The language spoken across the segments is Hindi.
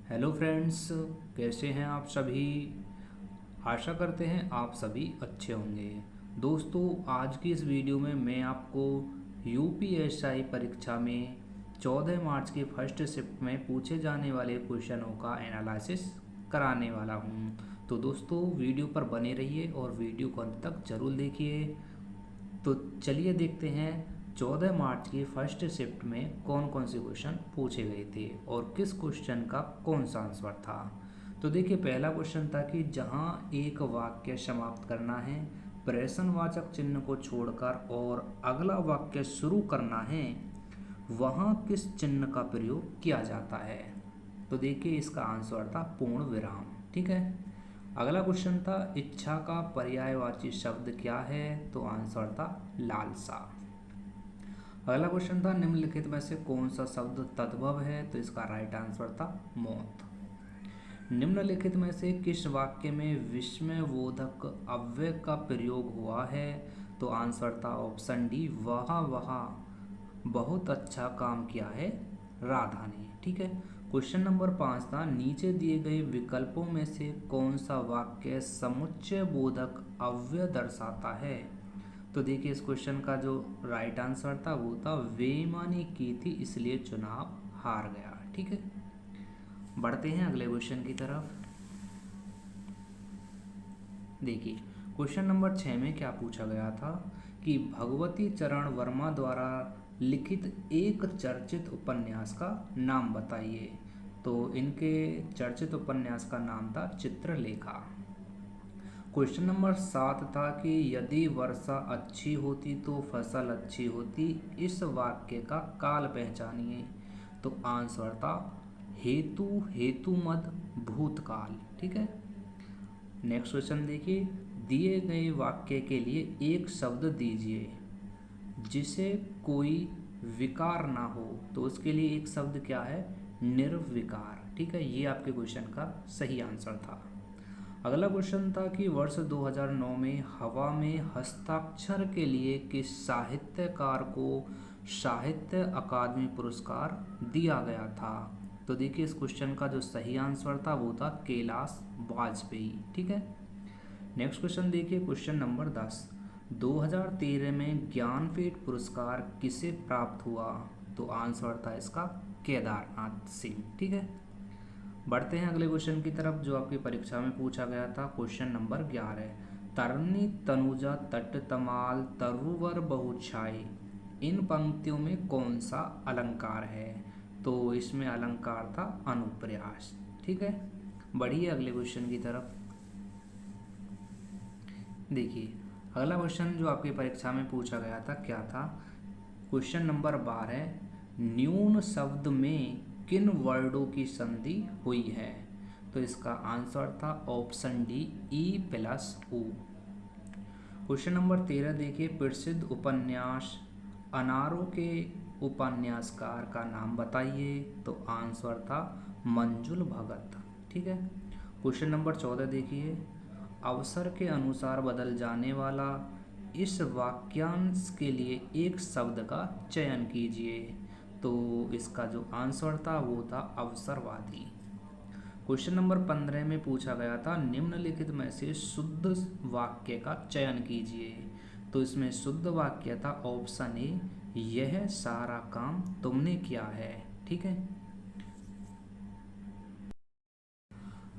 हेलो फ्रेंड्स, कैसे हैं आप सभी। आशा करते हैं आप सभी अच्छे होंगे। दोस्तों, आज की इस वीडियो में मैं आपको यूपीएसआई परीक्षा में 14 मार्च के फर्स्ट शिफ्ट में पूछे जाने वाले क्वेश्चनों का एनालिसिस कराने वाला हूं। तो दोस्तों, वीडियो पर बने रहिए और वीडियो को अंत तक जरूर देखिए। तो चलिए देखते हैं 14 मार्च की फर्स्ट शिफ्ट में कौन कौन से क्वेश्चन पूछे गए थे और किस क्वेश्चन का कौन सा आंसर था। तो देखिए, पहला क्वेश्चन था कि जहां एक वाक्य समाप्त करना है प्रश्नवाचक चिन्ह को छोड़कर और अगला वाक्य शुरू करना है, वहां किस चिन्ह का प्रयोग किया जाता है। तो देखिए, इसका आंसर था पूर्ण विराम। ठीक है। अगला क्वेश्चन था इच्छा का पर्यायवाची शब्द क्या है। तो आंसर था लालसा। अगला क्वेश्चन था निम्नलिखित में से कौन सा शब्द तद्भव है। तो इसका राइट आंसर था मौत। निम्नलिखित में से किस वाक्य में विस्मयबोधक अव्यय का प्रयोग हुआ है। तो आंसर था ऑप्शन डी, वह बहुत अच्छा काम किया है राधा ने। ठीक है। क्वेश्चन नंबर 5 था नीचे दिए गए विकल्पों में से कौन सा वाक्य समुच्चय बोधक अव्यय दर्शाता है। तो देखिए, इस क्वेश्चन का जो राइट आंसर था वो था बेईमानी की थी इसलिए चुनाव हार गया। ठीक है। बढ़ते हैं अगले क्वेश्चन की तरफ। देखिए, क्वेश्चन नंबर 6 में क्या पूछा गया था कि भगवती चरण वर्मा द्वारा लिखित एक चर्चित उपन्यास का नाम बताइए। तो इनके चर्चित उपन्यास का नाम था चित्रलेखा। क्वेश्चन नंबर 7 था कि यदि वर्षा अच्छी होती तो फसल अच्छी होती, इस वाक्य का काल पहचानिए। तो आंसर था हेतु हेतुमद भूतकाल। ठीक है। नेक्स्ट क्वेश्चन देखिए, दिए गए वाक्य के लिए एक शब्द दीजिए जिसे कोई विकार ना हो। तो उसके लिए एक शब्द क्या है, निर्विकार। ठीक है, ये आपके क्वेश्चन का सही आंसर था। अगला क्वेश्चन था कि वर्ष 2009 में हवा में हस्ताक्षर के लिए किस साहित्यकार को साहित्य अकादमी पुरस्कार दिया गया था। तो देखिए, इस क्वेश्चन का जो सही आंसर था वो था कैलाश वाजपेयी। ठीक है। नेक्स्ट क्वेश्चन देखिए, क्वेश्चन नंबर 10, 2013 में ज्ञानपीठ पुरस्कार किसे प्राप्त हुआ। तो आंसर था इसका केदारनाथ सिंह। ठीक है। बढ़ते हैं अगले क्वेश्चन की तरफ जो आपकी परीक्षा में पूछा गया था। क्वेश्चन नंबर 11, तरनी तनुजा तट तमाल तरुवर बहुछाई, इन पंक्तियों में कौन सा अलंकार है। तो इसमें अलंकार था अनुप्रयास। ठीक है। बढ़िए अगले क्वेश्चन की तरफ। देखिए, अगला क्वेश्चन जो आपकी परीक्षा में पूछा गया था क्या था। क्वेश्चन नंबर 12, न्यून शब्द में किन वर्डों की संधि हुई है। तो इसका आंसर था ऑप्शन डी, ई प्लस ऊ। क्वेश्चन नंबर 13 देखिए, प्रसिद्ध उपन्यास अनारों के उपन्यासकार का नाम बताइए। तो आंसर था मंजुल भगत। ठीक है। क्वेश्चन नंबर 14 देखिए, अवसर के अनुसार बदल जाने वाला इस वाक्यांश के लिए एक शब्द का चयन कीजिए। तो इसका जो आंसर था वो था अवसरवादी। क्वेश्चन नंबर 15 में पूछा गया था निम्नलिखित में से शुद्ध वाक्य का चयन कीजिए। तो इसमें शुद्ध वाक्य था ऑप्शन ए, यह सारा काम तुमने किया है। ठीक है।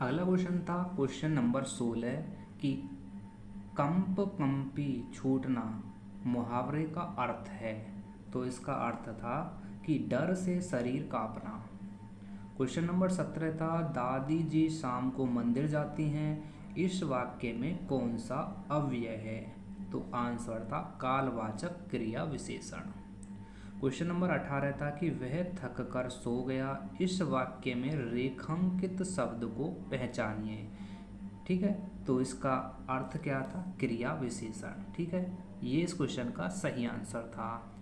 अगला क्वेश्चन था क्वेश्चन नंबर 16 कि कंप कंपी छूटना मुहावरे का अर्थ है। तो इसका अर्थ था कि डर से शरीर कांपना। क्वेश्चन नंबर 17 था दादी जी शाम को मंदिर जाती हैं, इस वाक्य में कौन सा अव्यय है। तो आंसर था कालवाचक क्रिया विशेषण। क्वेश्चन नंबर 18 था कि वह थक कर सो गया, इस वाक्य में रेखांकित शब्द को पहचानिए। ठीक है। तो इसका अर्थ क्या था, क्रिया विशेषण। ठीक है, ये इस क्वेश्चन का सही आंसर था।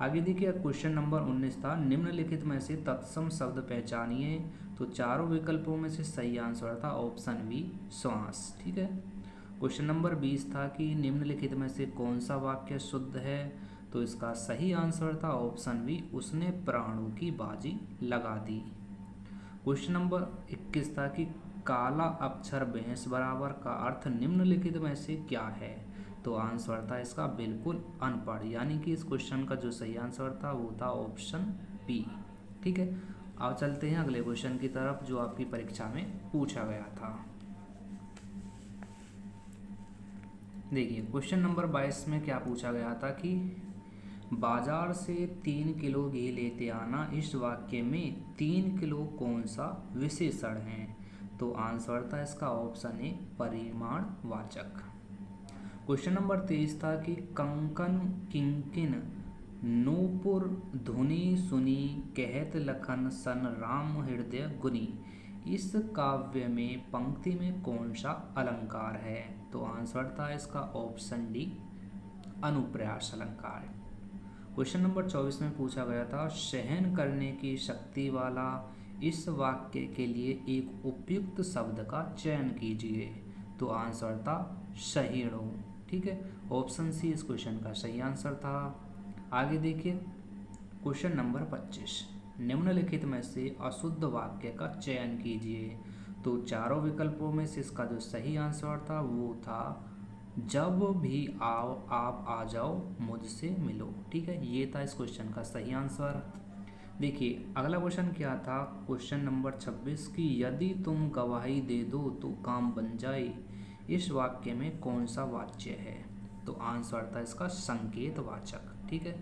आगे देखिए, क्वेश्चन नंबर 19 था निम्नलिखित में से तत्सम शब्द पहचानिए। तो चारों विकल्पों में से सही आंसर था ऑप्शन बी, श्वास। ठीक है। क्वेश्चन नंबर 20 था कि निम्नलिखित में से कौन सा वाक्य शुद्ध है। तो इसका सही आंसर था ऑप्शन बी, उसने प्राणों की बाजी लगा दी। क्वेश्चन नंबर 21 था कि काला अक्षर भैंस बराबर का अर्थ निम्नलिखित में से क्या है? तो आंसर था इसका बिल्कुल अनपढ़, यानी कि इस क्वेश्चन का जो सही आंसर था वो था ऑप्शन बी। ठीक है, अब चलते हैं अगले क्वेश्चन की तरफ जो आपकी परीक्षा में पूछा गया था। देखिए क्वेश्चन नंबर 22 में क्या पूछा गया था कि बाजार से 3 किलो घी लेते आना, इस वाक्य में 3 किलो कौन सा विशेषण है? तो आंसर था इसका ऑप्शन ए परिमाणवाचक। क्वेश्चन नंबर 23 था कि कंकन किंकिन नूपुर धुनि सुनी, कहत लखन सन राम हृदय गुनी, इस काव्य में पंक्ति में कौन सा अलंकार है? तो आंसर था इसका ऑप्शन डी अनुप्रास अलंकार। क्वेश्चन नंबर 24 में पूछा गया था सहन करने की शक्ति वाला इस वाक्य के लिए एक उपयुक्त शब्द का चयन कीजिए। तो आंसर था सहीणु। ठीक है, ऑप्शन सी इस क्वेश्चन का सही आंसर था। आगे देखिए क्वेश्चन नंबर 25, निम्नलिखित में से अशुद्ध वाक्य का चयन कीजिए। तो चारों विकल्पों में से इसका जो सही आंसर था वो था जब भी आओ आप आ जाओ मुझसे मिलो। ठीक है, ये था इस क्वेश्चन का सही आंसर। देखिए अगला क्वेश्चन क्या था, क्वेश्चन नंबर 26 की यदि तुम गवाही दे दो तो काम बन जाए, इस वाक्य में कौन सा वाच्य है? तो आंसर था इसका संकेतवाचक। ठीक है,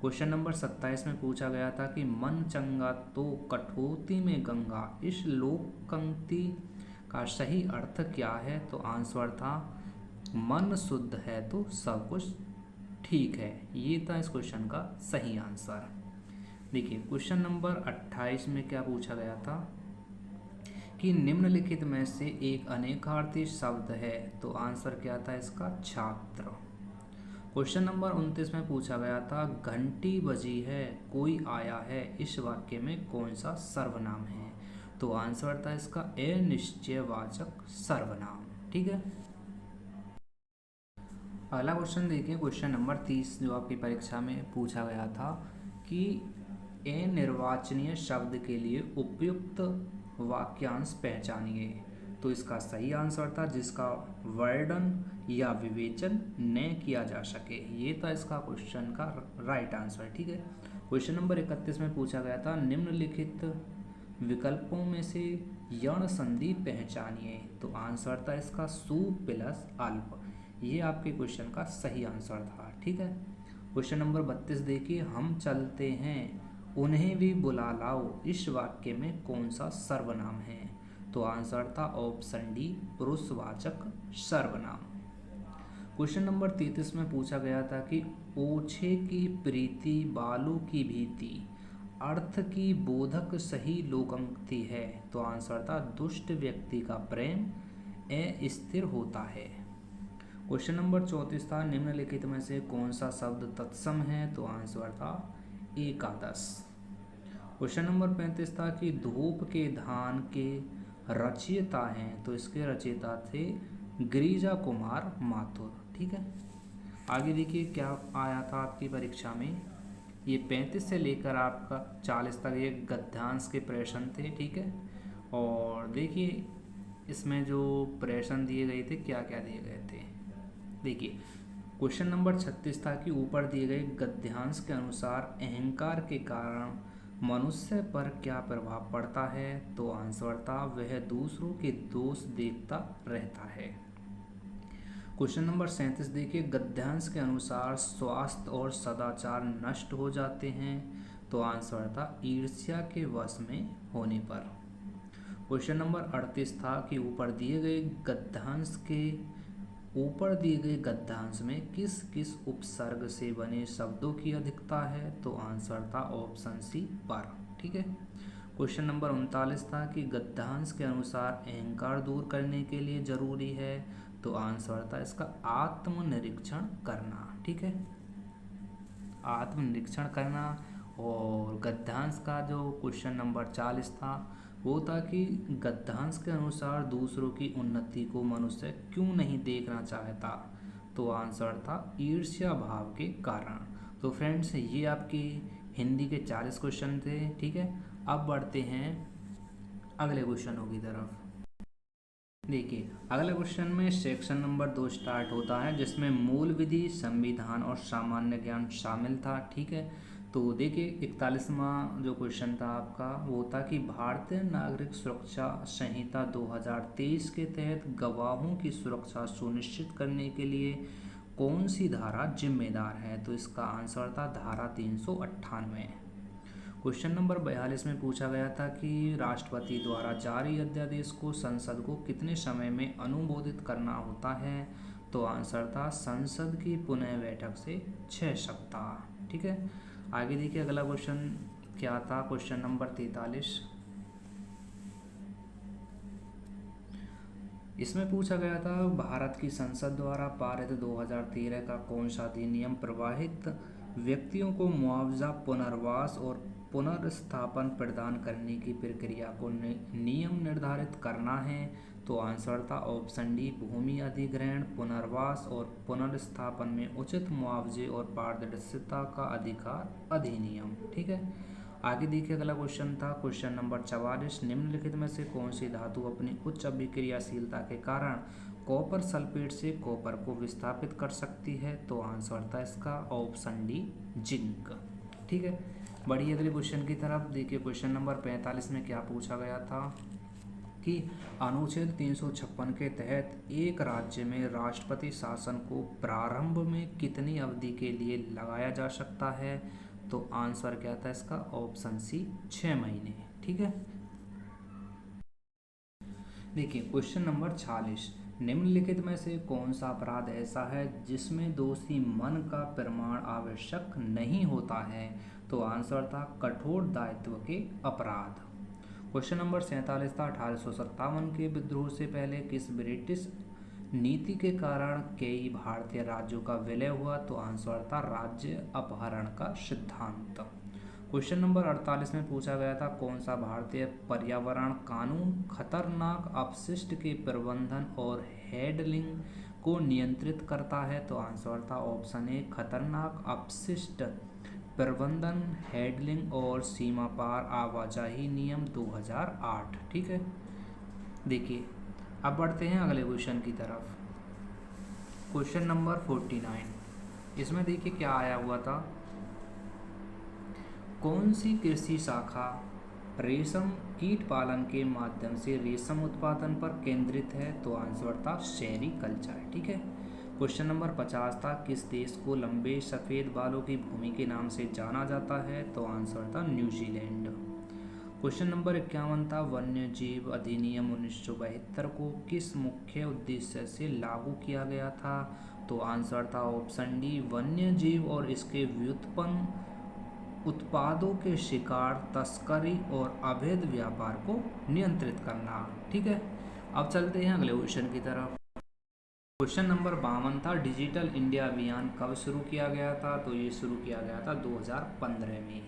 क्वेश्चन नंबर 27 में पूछा गया था कि मन चंगा तो कठौती में गंगा, इस लोक पंक्ति का सही अर्थ क्या है? तो आंसर था मन शुद्ध है तो सब कुछ ठीक है। ये था इस क्वेश्चन का सही आंसर। देखिए क्वेश्चन नंबर 28 में क्या पूछा गया था कि निम्नलिखित में से एक अनेकार्थी शब्द है। तो आंसर क्या था इसका छात्र। क्वेश्चन नंबर 29 में पूछा गया था घंटी बजी है कोई आया है, इस वाक्य में कौन सा सर्वनाम है? तो आंसर था इसका अनिश्चयवाचक सर्वनाम। ठीक है, अगला क्वेश्चन देखिए क्वेश्चन नंबर 30 जो आपकी परीक्षा में पूछा गया था कि अनिर्वाचनीय शब्द के लिए उपयुक्त वाक्यांश पहचानिए। तो इसका सही आंसर था जिसका वर्णन या विवेचन न किया जा सके। ये था इसका क्वेश्चन का राइट आंसर। ठीक है, क्वेश्चन नंबर 31 में पूछा गया था निम्नलिखित विकल्पों में से यण संधि पहचानिए। तो आंसर था इसका सु प्लस अल्प। ये आपके क्वेश्चन का सही आंसर था। ठीक है, क्वेश्चन नंबर 32 देखिए हम चलते हैं उन्हें भी बुला लाओ, इस वाक्य में कौन सा सर्वनाम है? तो आंसर था ऑप्शन डी पुरुषवाचक सर्वनाम। क्वेश्चन नंबर 33 में पूछा गया था कि ओछे की प्रीति बालू की भीति, अर्थ की बोधक सही लोकोक्ति है। तो आंसर था दुष्ट व्यक्ति का प्रेम अस्थिर होता है। क्वेश्चन नंबर 34 था निम्नलिखित में से कौन सा शब्द तत्सम है? तो आंसर था एकादश। क्वेश्चन नंबर 35 था कि धूप के धान के रचयिता हैं। तो इसके रचयिता थे गिरिजा कुमार माथुर। ठीक है, आगे देखिए क्या आया था आपकी परीक्षा में। ये 35 से लेकर आपका 40 तक ये गद्यांश के प्रश्न थे। ठीक है, और देखिए इसमें जो प्रश्न दिए गए थे क्या क्या दिए गए थे। देखिए क्वेश्चन नंबर 36 था कि ऊपर दिए गए गद्यांश के अनुसार अहंकार के कारण मनुष्य पर क्या प्रभाव पड़ता है? तो आंसर था वह दूसरों के दोष देखता रहता है। क्वेश्चन नंबर 37 देखिए गद्यांश के अनुसार स्वास्थ्य और सदाचार नष्ट हो जाते हैं। तो आंसर था ईर्ष्या के वश में होने पर। क्वेश्चन नंबर 38 था कि ऊपर दिए गए गद्यांश में किस किस उपसर्ग से बने शब्दों की अधिकता है? तो आंसर था ऑप्शन सी पर। ठीक है, क्वेश्चन नंबर 39 था कि गद्यांश के अनुसार अहंकार दूर करने के लिए जरूरी है। तो आंसर था इसका आत्मनिरीक्षण करना। ठीक है, आत्मनिरीक्षण करना। और गद्यांश का जो क्वेश्चन नंबर 40 था वो था कि गद्यांश के अनुसार दूसरों की उन्नति को मनुष्य क्यों नहीं देखना चाहता? तो आंसर था ईर्ष्या भाव के कारण। तो फ्रेंड्स ये आपकी हिंदी के 40 क्वेश्चन थे। ठीक है, अब बढ़ते हैं अगले क्वेश्चनों की तरफ। देखिए अगले क्वेश्चन में सेक्शन नंबर 2 स्टार्ट होता है, जिसमें मूल विधि, संविधान और सामान्य ज्ञान शामिल था। ठीक है, तो देखिए 41वां जो क्वेश्चन था आपका वो था कि भारतीय नागरिक सुरक्षा संहिता 2023 के तहत गवाहों की सुरक्षा सुनिश्चित करने के लिए कौन सी धारा जिम्मेदार है? तो इसका आंसर था धारा 398। क्वेश्चन नंबर 42 में पूछा गया था कि राष्ट्रपति द्वारा जारी अध्यादेश को संसद को कितने समय में अनुमोदित करना होता है? तो आंसर था संसद की पुनः बैठक से 6 सप्ताह। ठीक है, आगे देखिए अगला क्वेश्चन क्या था, क्वेश्चन नंबर 43। इसमें पूछा गया था भारत की संसद द्वारा पारित 2013 का कौन सा अधिनियम प्रभावित व्यक्तियों को मुआवजा, पुनर्वास और पुनर्स्थापन प्रदान करने की प्रक्रिया को नियम निर्धारित करना है? तो आंसर था ऑप्शन डी भूमि अधिग्रहण, पुनर्वास और पुनर्स्थापन में उचित मुआवजे और पारदर्शिता का अधिकार अधिनियम। ठीक है, आगे देखिए अगला क्वेश्चन था क्वेश्चन नंबर 44। निम्नलिखित में से कौन सी धातु अपनी उच्च अभिक्रियाशीलता के कारण कॉपर सल्फेट से कॉपर को विस्थापित कर सकती है? तो आंसर था इसका ऑप्शन डी जिंक। ठीक है, बढ़िए अगले क्वेश्चन की तरफ। देखिए क्वेश्चन नंबर 45 में क्या पूछा गया था कि अनुच्छेद 356 के तहत एक राज्य में राष्ट्रपति शासन को प्रारंभ में कितनी अवधि के लिए लगाया जा सकता है? तो आंसर क्या था इसका ऑप्शन सी 6 महीने। ठीक है, देखिए क्वेश्चन नंबर 46। निम्नलिखित में से कौन सा अपराध ऐसा है जिसमें दोषी मन का प्रमाण आवश्यक नहीं होता है? तो आंसर था कठोर दायित्व के अपराध। क्वेश्चन नंबर 47 था 1857 के विद्रोह से पहले किस ब्रिटिश नीति के कारण कई भारतीय राज्यों का विलय हुआ? तो आंसर था राज्य अपहरण का सिद्धांत। क्वेश्चन नंबर 48 में पूछा गया था कौन सा भारतीय पर्यावरण कानून खतरनाक अपशिष्ट के प्रबंधन और हैंडलिंग को नियंत्रित करता है? तो आंसर था ऑप्शन ए खतरनाक अपशिष्ट प्रबंधन, हैंडलिंग और सीमा पार आवाजाही नियम 2008। ठीक है, देखिए अब बढ़ते हैं अगले क्वेश्चन की तरफ। Question number 49। इसमें देखिए क्या आया हुआ था, कौन सी कृषि शाखा रेशम कीट पालन के माध्यम से रेशम उत्पादन पर केंद्रित है? तो आंसर था सेरीकल्चर। ठीक है, क्वेश्चन नंबर 50 था किस देश को लंबे सफ़ेद बालों की भूमि के नाम से जाना जाता है? तो आंसर था न्यूजीलैंड। क्वेश्चन नंबर 51 था वन्य जीव अधिनियम 1972 को किस मुख्य उद्देश्य से लागू किया गया था? तो आंसर था ऑप्शन डी वन्य जीव और इसके व्युत्पन्न उत्पादों के शिकार, तस्करी और अवैध व्यापार को नियंत्रित करना। ठीक है, अब चलते हैं अगले क्वेश्चन की तरफ। क्वेश्चन नंबर 52 था डिजिटल इंडिया अभियान कब शुरू किया गया था? तो ये शुरू किया गया था 2015 में।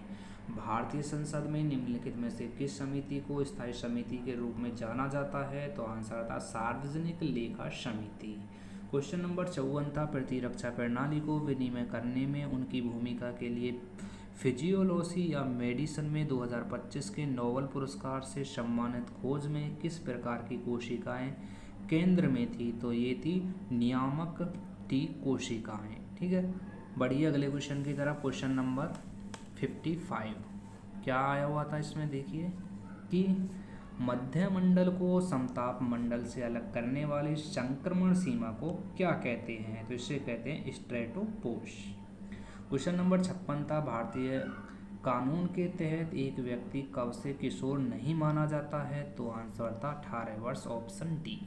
भारतीय संसद में निम्नलिखित में से किस समिति को स्थायी समिति के रूप में जाना जाता है? तो आंसर था सार्वजनिक लेखा समिति। क्वेश्चन नंबर 54 था प्रतिरक्षा प्रणाली को विनिमय करने में उनकी भूमिका के लिए फिजियोलॉजी या मेडिसिन में 2025 के नोबेल पुरस्कार से सम्मानित खोज में किस प्रकार की कोशिकाएं केंद्र में थी? तो ये थी नियामक टी कोशिकाएं। ठीक है, बढ़िए अगले क्वेश्चन की तरफ। क्वेश्चन नंबर 55 क्या आया हुआ था इसमें देखिए कि मध्य मंडल को समताप मंडल से अलग करने वाली संक्रमण सीमा को क्या कहते हैं? तो इसे कहते हैं स्ट्रेटोपोस। क्वेश्चन नंबर 56 था भारतीय कानून के तहत एक व्यक्ति कब से किशोर नहीं माना जाता है? तो आंसर था 18 वर्ष, ऑप्शन डी।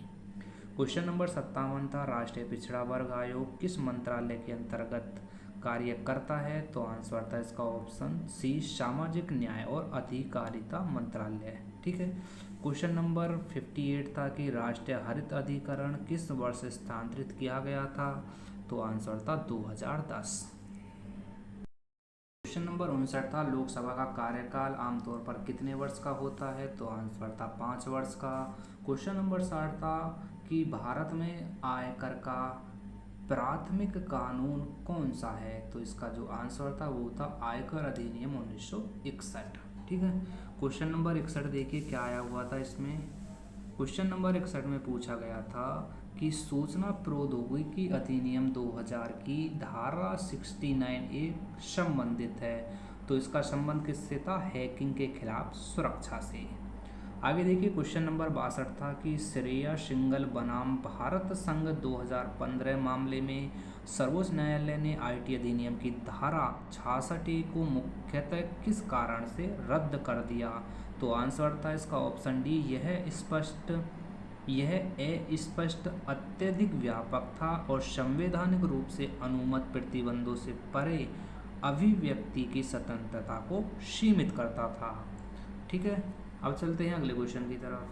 क्वेश्चन नंबर 57 था राष्ट्रीय पिछड़ा वर्ग आयोग किस मंत्रालय के अंतर्गत कार्य करता है? तो आंसर था इसका ऑप्शन सी सामाजिक न्याय और अधिकारिता मंत्रालय। ठीक है, क्वेश्चन नंबर 58 था कि राष्ट्रीय हरित अधिकरण किस वर्ष स्थानांतरित किया गया था? तो आंसर था 2010। क्वेश्चन नंबर 59 था लोकसभा का कार्यकाल आमतौर पर कितने वर्ष का होता है? तो आंसर था 5 वर्ष का। क्वेश्चन नंबर 60 था कि भारत में आयकर का प्राथमिक कानून कौन सा है? तो इसका जो आंसर था वो था आयकर अधिनियम 1961। ठीक है, क्वेश्चन नंबर 61 देखिए क्या आया हुआ था इसमें। क्वेश्चन नंबर 61 में पूछा गया था कि सूचना प्रौद्योगिकी अधिनियम 2000 की धारा 69 एक संबंधित है, तो इसका संबंध किससे था? हैकिंग के खिलाफ सुरक्षा से। आगे देखिए क्वेश्चन नंबर 62 था कि श्रेया सिंघल बनाम भारत संघ 2015 मामले में सर्वोच्च न्यायालय ने आईटी अधिनियम की धारा 66 को मुख्यतः किस कारण से रद्द कर दिया? तो आंसर था इसका ऑप्शन डी, यह अस्पष्ट, अत्यधिक व्यापक था और संवैधानिक रूप से अनुमत प्रतिबंधों से परे अभिव्यक्ति की स्वतंत्रता को सीमित करता था। ठीक है, अब चलते हैं अगले क्वेश्चन की तरफ।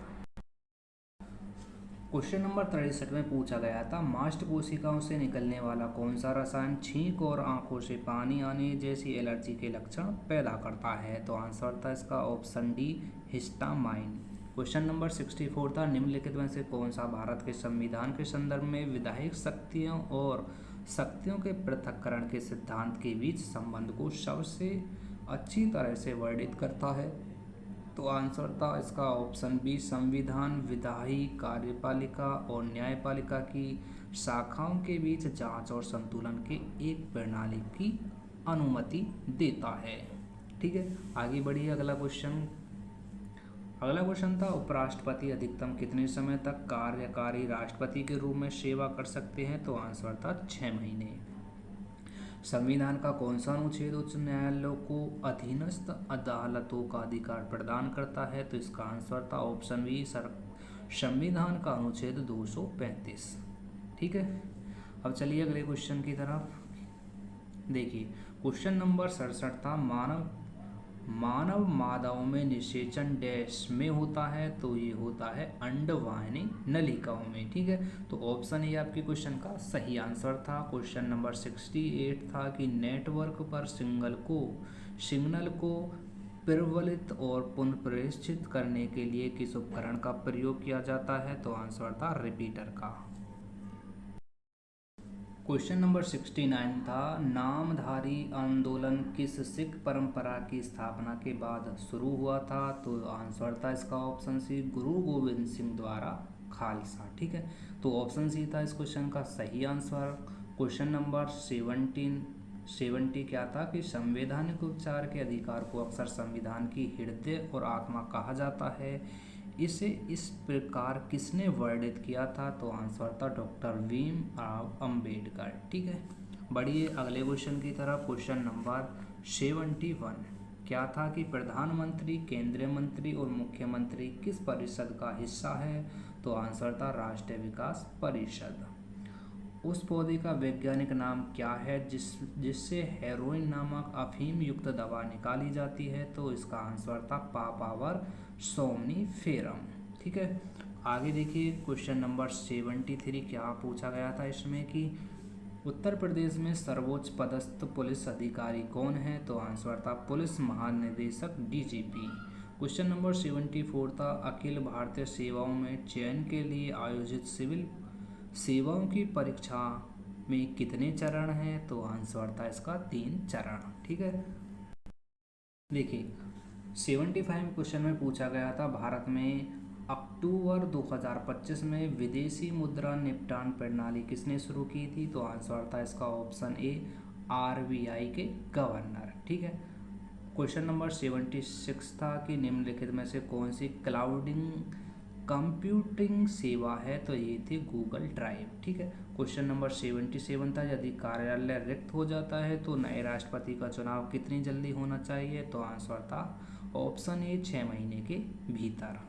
क्वेश्चन नंबर 63 में पूछा गया था मास्ट कोशिकाओं से निकलने वाला कौन सा रसायन छींक और आंखों से पानी आने जैसी एलर्जी के लक्षण पैदा करता है? तो आंसर था इसका option D, histamine. Question number 64 था निम्नलिखित में से कौन सा भारत के संविधान के संदर्भ में विधायक शक्तियों और शक्तियों के पृथक्करण के सिद्धांत के बीच संबंध को सबसे अच्छी तरह से वर्णित करता है? तो आंसर था इसका ऑप्शन बी, संविधान विधायी, कार्यपालिका और न्यायपालिका की शाखाओं के बीच जांच और संतुलन के एक प्रणाली की अनुमति देता है। ठीक है, आगे बढ़िए। अगला क्वेश्चन था उपराष्ट्रपति अधिकतम कितने समय तक कार्यकारी राष्ट्रपति के रूप में सेवा कर सकते हैं? तो आंसर था 6 महीने। संविधान का कौन सा अनुच्छेद उच्च न्यायालयों को अधीनस्थ अदालतों का अधिकार प्रदान करता है? तो इसका आंसर था ऑप्शन बी, संविधान का अनुच्छेद 235। ठीक है, अब चलिए अगले क्वेश्चन की तरफ। देखिए क्वेश्चन नंबर 67 था मानव मादाओं में निषेचन डैश में होता है? तो ये होता है अंडवाहिनी नलिकाओं में। ठीक है, तो ऑप्शन ए आपके क्वेश्चन का सही आंसर था। क्वेश्चन नंबर 68 था कि नेटवर्क पर सिग्नल को प्रबलित और पुनर्प्रेषित करने के लिए किस उपकरण का प्रयोग किया जाता है? तो आंसर था रिपीटर का। क्वेश्चन नंबर 69 था नामधारी आंदोलन किस सिख परंपरा की स्थापना के बाद शुरू हुआ था? तो आंसर था इसका ऑप्शन सी, गुरु गोविंद सिंह द्वारा खालसा। ठीक है, तो ऑप्शन सी था इस क्वेश्चन का सही आंसर। क्वेश्चन नंबर 70 क्या था कि संवैधानिक उपचार के अधिकार को अक्सर संविधान की हृदय और आत्मा कहा जाता है, इसे इस प्रकार किसने वर्णित किया था? तो आंसर था डॉक्टर भीमराव अंबेडकर। ठीक है, बढ़िए अगले क्वेश्चन की तरफ। क्वेश्चन नंबर 71 क्या था कि प्रधानमंत्री, केंद्रीय मंत्री और मुख्यमंत्री किस परिषद का हिस्सा है? तो आंसर था राष्ट्रीय विकास परिषद। उस पौधे का वैज्ञानिक नाम क्या है जिससे हेरोइन नामक अफीम युक्त दवा निकाली जाती है? तो इसका आंसर था पापावर सोमनीफेरम। ठीक है, आगे देखिए क्वेश्चन नंबर 73 क्या पूछा गया था इसमें कि उत्तर प्रदेश में सर्वोच्च पदस्थ पुलिस अधिकारी कौन है? तो आंसर था पुलिस महानिदेशक, डीजीपी। क्वेश्चन नंबर 74 था अखिल भारतीय सेवाओं में चयन के लिए आयोजित सिविल सेवाओं की परीक्षा में कितने चरण हैं? तो आंसर था इसका 3 चरण। ठीक है, देखिए 75 क्वेश्चन में पूछा गया था भारत में अक्टूबर 2025 में विदेशी मुद्रा निपटान प्रणाली किसने शुरू की थी? तो आंसर था इसका ऑप्शन ए, आरबीआई के गवर्नर। ठीक है, क्वेश्चन नंबर 76 था कि निम्नलिखित में से कौन सी क्लाउडिंग कंप्यूटिंग सेवा है? तो ये थी गूगल ड्राइव। ठीक है, क्वेश्चन नंबर 77 था यदि कार्यालय रिक्त हो जाता है तो नए राष्ट्रपति का चुनाव कितनी जल्दी होना चाहिए? तो आंसर था ऑप्शन ए, 6 महीने के भीतर।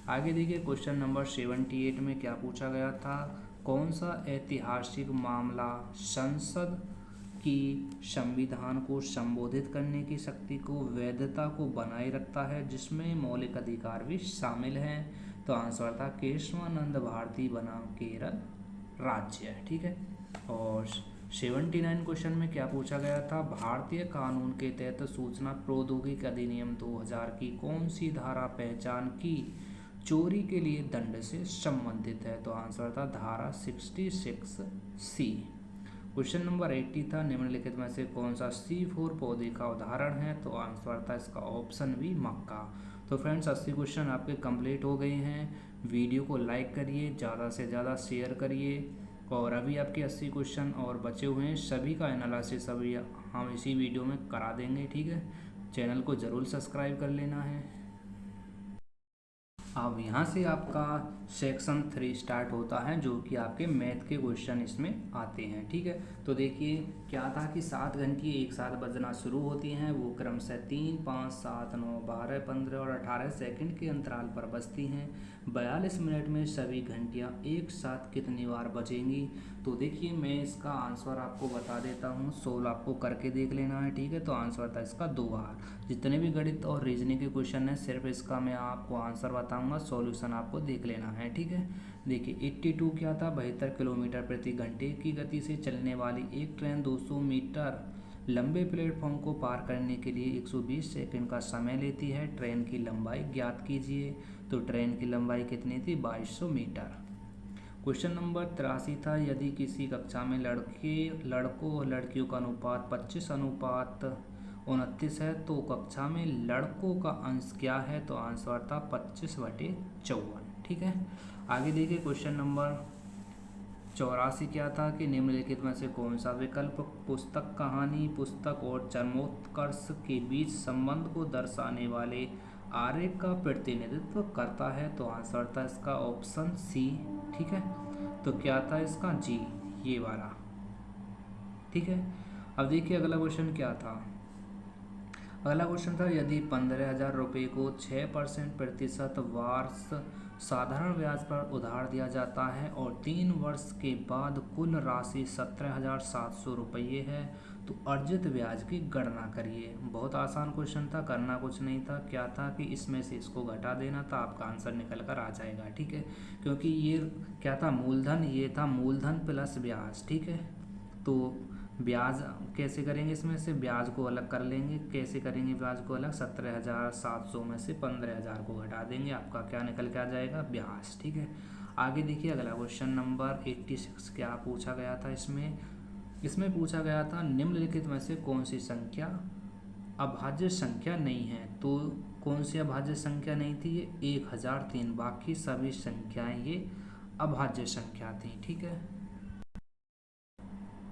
आगे देखिए क्वेश्चन नंबर 78 में क्या पूछा गया था, कौन सा ऐतिहासिक मामला संसद की संविधान को संबोधित करने की शक्ति को वैधता को बनाए रखता है जिसमें मौलिक अधिकार भी शामिल हैं? तो आंसर था केशवानंद भारती बनाम केरल राज्य। ठीक है, और 79 क्वेश्चन में क्या पूछा गया था, भारतीय कानून के तहत सूचना प्रौद्योगिकी अधिनियम 2000 की कौन सी धारा पहचान की चोरी के लिए दंड से संबंधित है? तो आंसर था धारा 66C। क्वेश्चन नंबर 80 था, निम्नलिखित में से कौन सा C4 पौधे का उदाहरण है? तो आंसर था इसका ऑप्शन बी मक्का। तो फ्रेंड्स 80 क्वेश्चन आपके कंप्लीट हो गए हैं। वीडियो को लाइक करिए, ज़्यादा से ज़्यादा शेयर करिए, और अभी आपके 80 क्वेश्चन और बचे हुए हैं, सभी का एनालिसिस अभी हम इसी वीडियो में करा देंगे। ठीक है, चैनल को ज़रूर सब्सक्राइब कर लेना है। अब यहाँ से आपका सेक्शन 3 स्टार्ट होता है, जो कि आपके मैथ के क्वेश्चन इसमें आते हैं। ठीक है, तो देखिए क्या था कि 7 घंटी एक साथ बजना शुरू होती हैं, वो क्रमशः 3, 5, 7, 9, 12, 15 और 18 सेकंड के अंतराल पर बजती हैं। 42 मिनट में सभी घंटियाँ एक साथ कितनी बार बजेंगी? तो देखिए मैं इसका आंसर आपको बता देता हूँ, सोल्व आपको करके देख लेना है। ठीक है, तो आंसर था इसका 2 बार। जितने भी गणित और रीजनिंग के क्वेश्चन हैं, सिर्फ इसका मैं आपको आंसर बताऊंगा, सॉल्यूशन आपको देख लेना है। ठीक है, देखिए 82 क्या था, 72 किलोमीटर प्रति घंटे की गति से चलने वाली एक ट्रेन 200 मीटर लंबे प्लेटफॉर्म को पार करने के लिए 120 सेकंड का समय लेती है। ट्रेन की लंबाई ज्ञात कीजिए। तो ट्रेन की लंबाई कितनी थी? 2200 मीटर। क्वेश्चन नंबर 83 था, यदि किसी कक्षा में लड़कों और लड़कियों का अनुपात 25:29 है, तो कक्षा में लड़कों का अंश क्या है? तो आंसर था 25/54। ठीक है, आगे देखिए क्वेश्चन नंबर 84 क्या था कि निम्नलिखित में से कौन सा विकल्प पुस्तक, कहानी, पुस्तक और चरमोत्कर्ष के बीच संबंध को दर्शाने वाले आरेख का प्रतिनिधित्व करता है? तो आंसर था इसका ऑप्शन सी। ठीक है, तो क्या था इसका? जी, ये वाला। ठीक है, अब देखिए अगला क्वेश्चन क्या था। अगला क्वेश्चन था, यदि 15,000 रुपये को 6% प्रतिशत वार्ष साधारण ब्याज पर उधार दिया जाता है और 3 वर्ष के बाद कुल राशि 17,700 रुपये है, तो अर्जित ब्याज की गणना करिए। बहुत आसान क्वेश्चन था, करना कुछ नहीं था। क्या था कि इसमें से इसको घटा देना था, आपका आंसर निकल कर आ जाएगा। ठीक है, क्योंकि ये क्या था? मूलधन। ये था मूलधन प्लस ब्याज। ठीक है, तो ब्याज कैसे करेंगे? इसमें से ब्याज को अलग कर लेंगे। कैसे करेंगे ब्याज को अलग? 17,700 में से 15,000 को घटा देंगे, आपका क्या निकल के आ जाएगा? ब्याज। ठीक है, आगे देखिए अगला क्वेश्चन नंबर 86 क्या पूछा गया था। इसमें पूछा गया था, निम्नलिखित में से कौन सी संख्या अभाज्य संख्या नहीं है? तो कौन सी अभाज्य संख्या नहीं थी? ये 1003, बाकी सभी संख्याएं ये अभाज्य संख्या थी। ठीक है,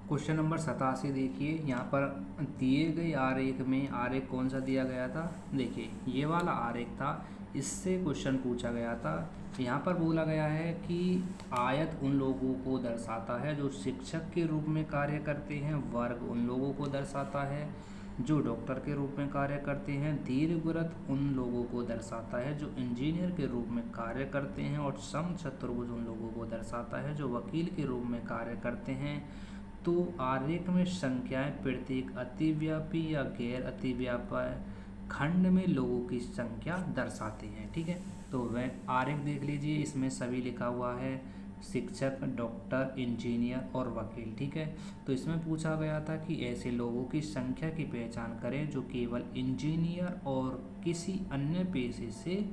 क्वेश्चन नंबर 87 देखिए, यहाँ पर दिए गए आरेख में आरेख कौन सा दिया गया था? देखिए ये वाला आरेख था, इससे क्वेश्चन पूछा गया था। यहाँ पर बोला गया है कि आयत उन लोगों को दर्शाता है जो शिक्षक के रूप में कार्य करते हैं, वर्ग उन लोगों को दर्शाता है जो डॉक्टर के रूप में कार्य करते हैं, दीर्घवृत्त उन लोगों को दर्शाता है जो इंजीनियर के रूप में कार्य करते हैं, और समचतुर्भुज उन लोगों को दर्शाता है जो वकील के रूप में कार्य करते हैं। तो आरेख में संख्याएं प्रत्येक अतिव्यापी या गैर अतिव्यापी खंड में लोगों की संख्या दर्शाते हैं। ठीक है, तो वह आरेख देख लीजिए, इसमें सभी लिखा हुआ है, शिक्षक, डॉक्टर, इंजीनियर और वकील। ठीक है, तो इसमें पूछा गया था कि ऐसे लोगों की संख्या की पहचान करें जो केवल इंजीनियर और किसी अन्य पेशे से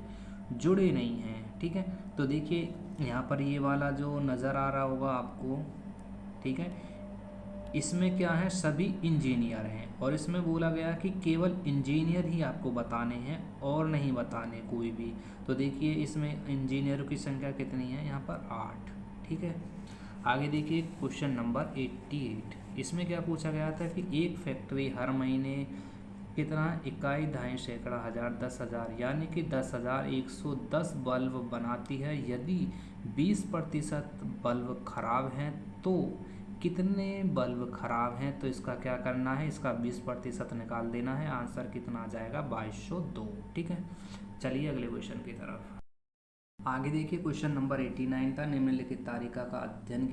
जुड़े नहीं हैं। ठीक है, तो देखिए यहाँ पर ये वाला जो नज़र आ रहा होगा आपको, ठीक है, इसमें क्या है? सभी इंजीनियर हैं, और इसमें बोला गया कि केवल इंजीनियर ही आपको बताने हैं और नहीं बताने कोई भी। तो देखिए इसमें इंजीनियरों की संख्या कितनी है? यहाँ पर 8। ठीक है, आगे देखिए क्वेश्चन नंबर 88, इसमें क्या पूछा गया था कि एक फैक्ट्री हर महीने कितना? इकाई, 2.5 सैकड़ा, 1000, 10,000 यानी कि 10,110 बल्ब बनाती है। यदि 20% बल्ब खराब हैं तो कितने बल्ब खराब हैं? तो इसका क्या करना है? इसका 20% निकाल देना है। आंसर कितना आ जाएगा? 2202। ठीक है, चलिए अगले क्वेश्चन की तरफ। आगे देखिए क्वेश्चन नंबर 89 था, निम्नलिखित तालिका का अध्ययन